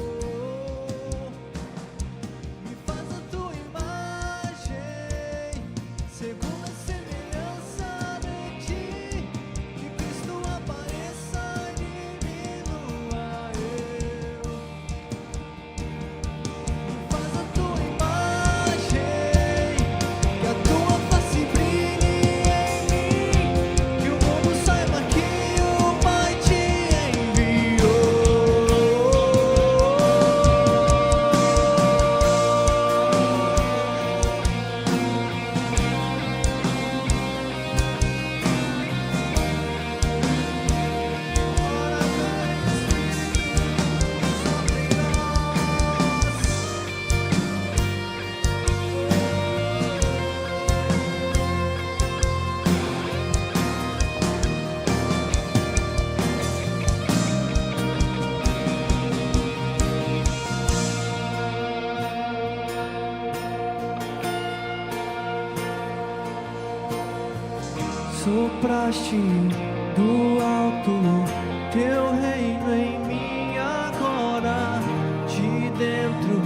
Me faz a tua imagem, segundo a semelhança de ti, que Cristo apareça e diminua eu. Me faz a tua imagem, que a tua face brilhe em mim, que o mundo saiba que o Pai te enviou. Sopraste do alto teu reino em mim agora, de dentro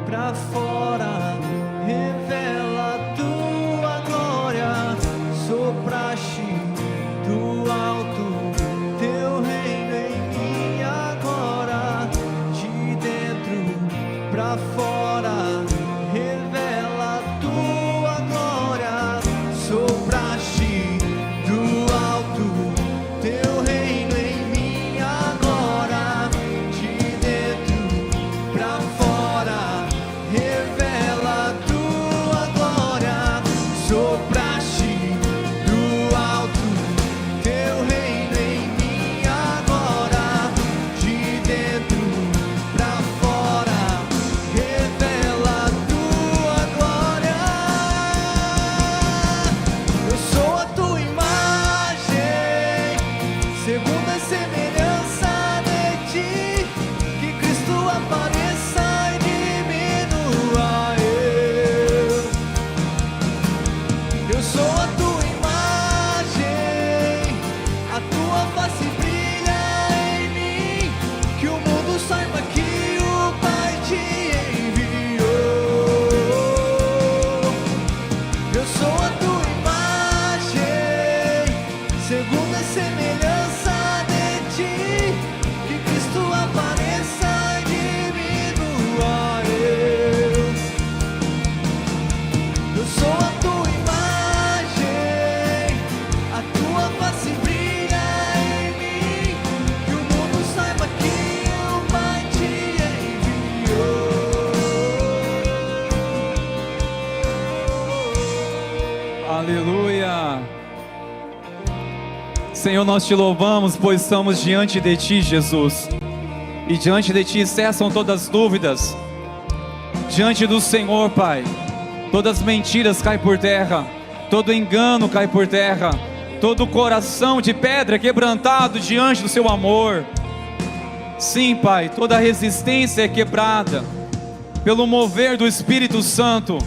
pra fora, revela a tua glória. Sopraste do alto pra fora, revela a tua glória. Sopraste do alto teu reino em mim agora, de dentro pra fora, revela a tua glória. Sopraste do alto teu reino em mim agora, de dentro pra fora, revela a tua glória. Eu sou a tua imagem, segundo a semelhança de ti, que Cristo apareça e diminua eu. Eu sou a tua imagem, a tua face brilha em mim, que o mundo saiba que o Pai te enviou. Eu sou a tua imagem, segundo a semelhança de ti, que Cristo apareça e diminua eu. Eu sou a tua imagem, a tua face brilha em mim, que o mundo saiba que o Pai te enviou. Aleluia. Senhor, nós te louvamos, pois estamos diante de ti, Jesus. E diante de ti cessam todas as dúvidas. Diante do Senhor, Pai, todas as mentiras caem por terra, todo engano cai por terra, todo coração de pedra quebrantado diante do seu amor. Sim, Pai, toda resistência é quebrada pelo mover do Espírito Santo.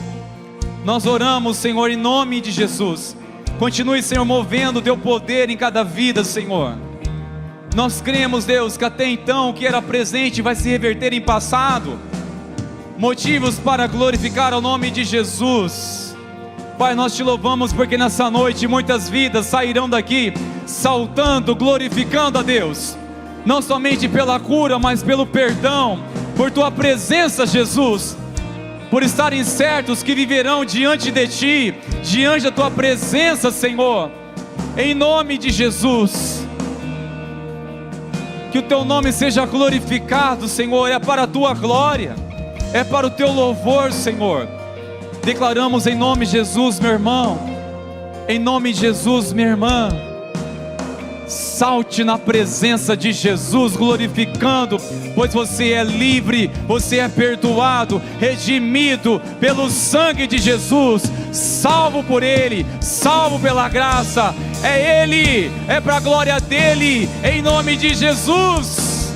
Nós oramos, Senhor, em nome de Jesus. Continue, Senhor, movendo o teu poder em cada vida, Senhor. Nós cremos, Deus, que até então o que era presente vai se reverter em passado. Motivos para glorificar o nome de Jesus. Pai, nós te louvamos porque nessa noite muitas vidas sairão daqui saltando, glorificando a Deus. Não somente pela cura, mas pelo perdão, por tua presença, Jesus. Por estarem certos que viverão diante de ti, diante da tua presença, Senhor. Em nome de Jesus. Que o teu nome seja glorificado, Senhor. É para a tua glória, é para o teu louvor, Senhor. Declaramos em nome de Jesus, meu irmão, em nome de Jesus, minha irmã, salte na presença de Jesus, glorificando, pois você é livre, você é perdoado, redimido pelo sangue de Jesus, salvo por Ele, salvo pela graça. É Ele, é para a glória dEle, em nome de Jesus.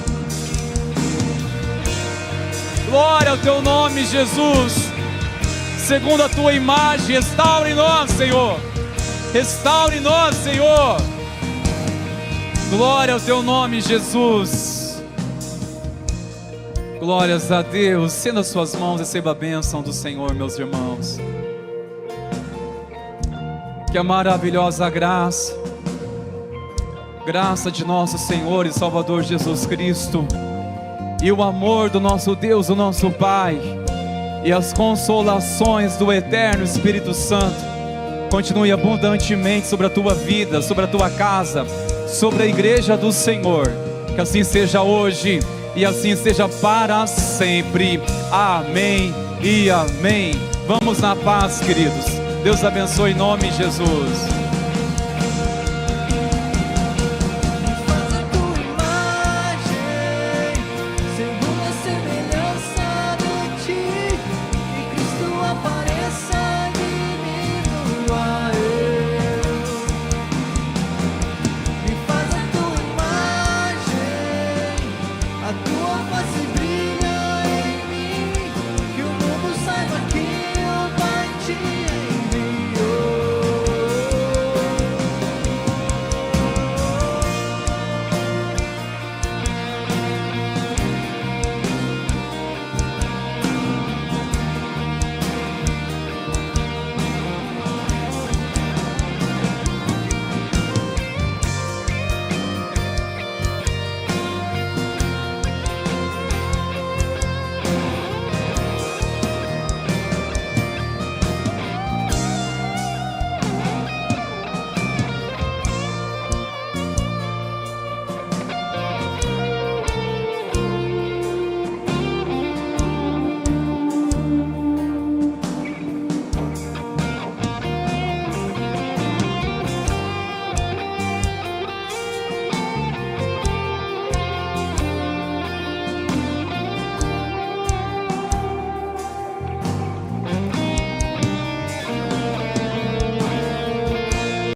Glória ao teu nome, Jesus. Segundo a tua imagem, restaure nós, Senhor. Restaure nós, Senhor. Glória ao teu nome, Jesus. Glórias a Deus. Estenda as suas mãos, receba a bênção do Senhor, meus irmãos. Que a maravilhosa graça de nosso Senhor e Salvador Jesus Cristo, e o amor do nosso Deus, o nosso Pai, e as consolações do eterno Espírito Santo continue abundantemente sobre a tua vida, sobre a tua casa, sobre a igreja do Senhor. Que assim seja hoje e assim seja para sempre. Amém e amém. Vamos na paz, queridos. Deus abençoe em nome de Jesus.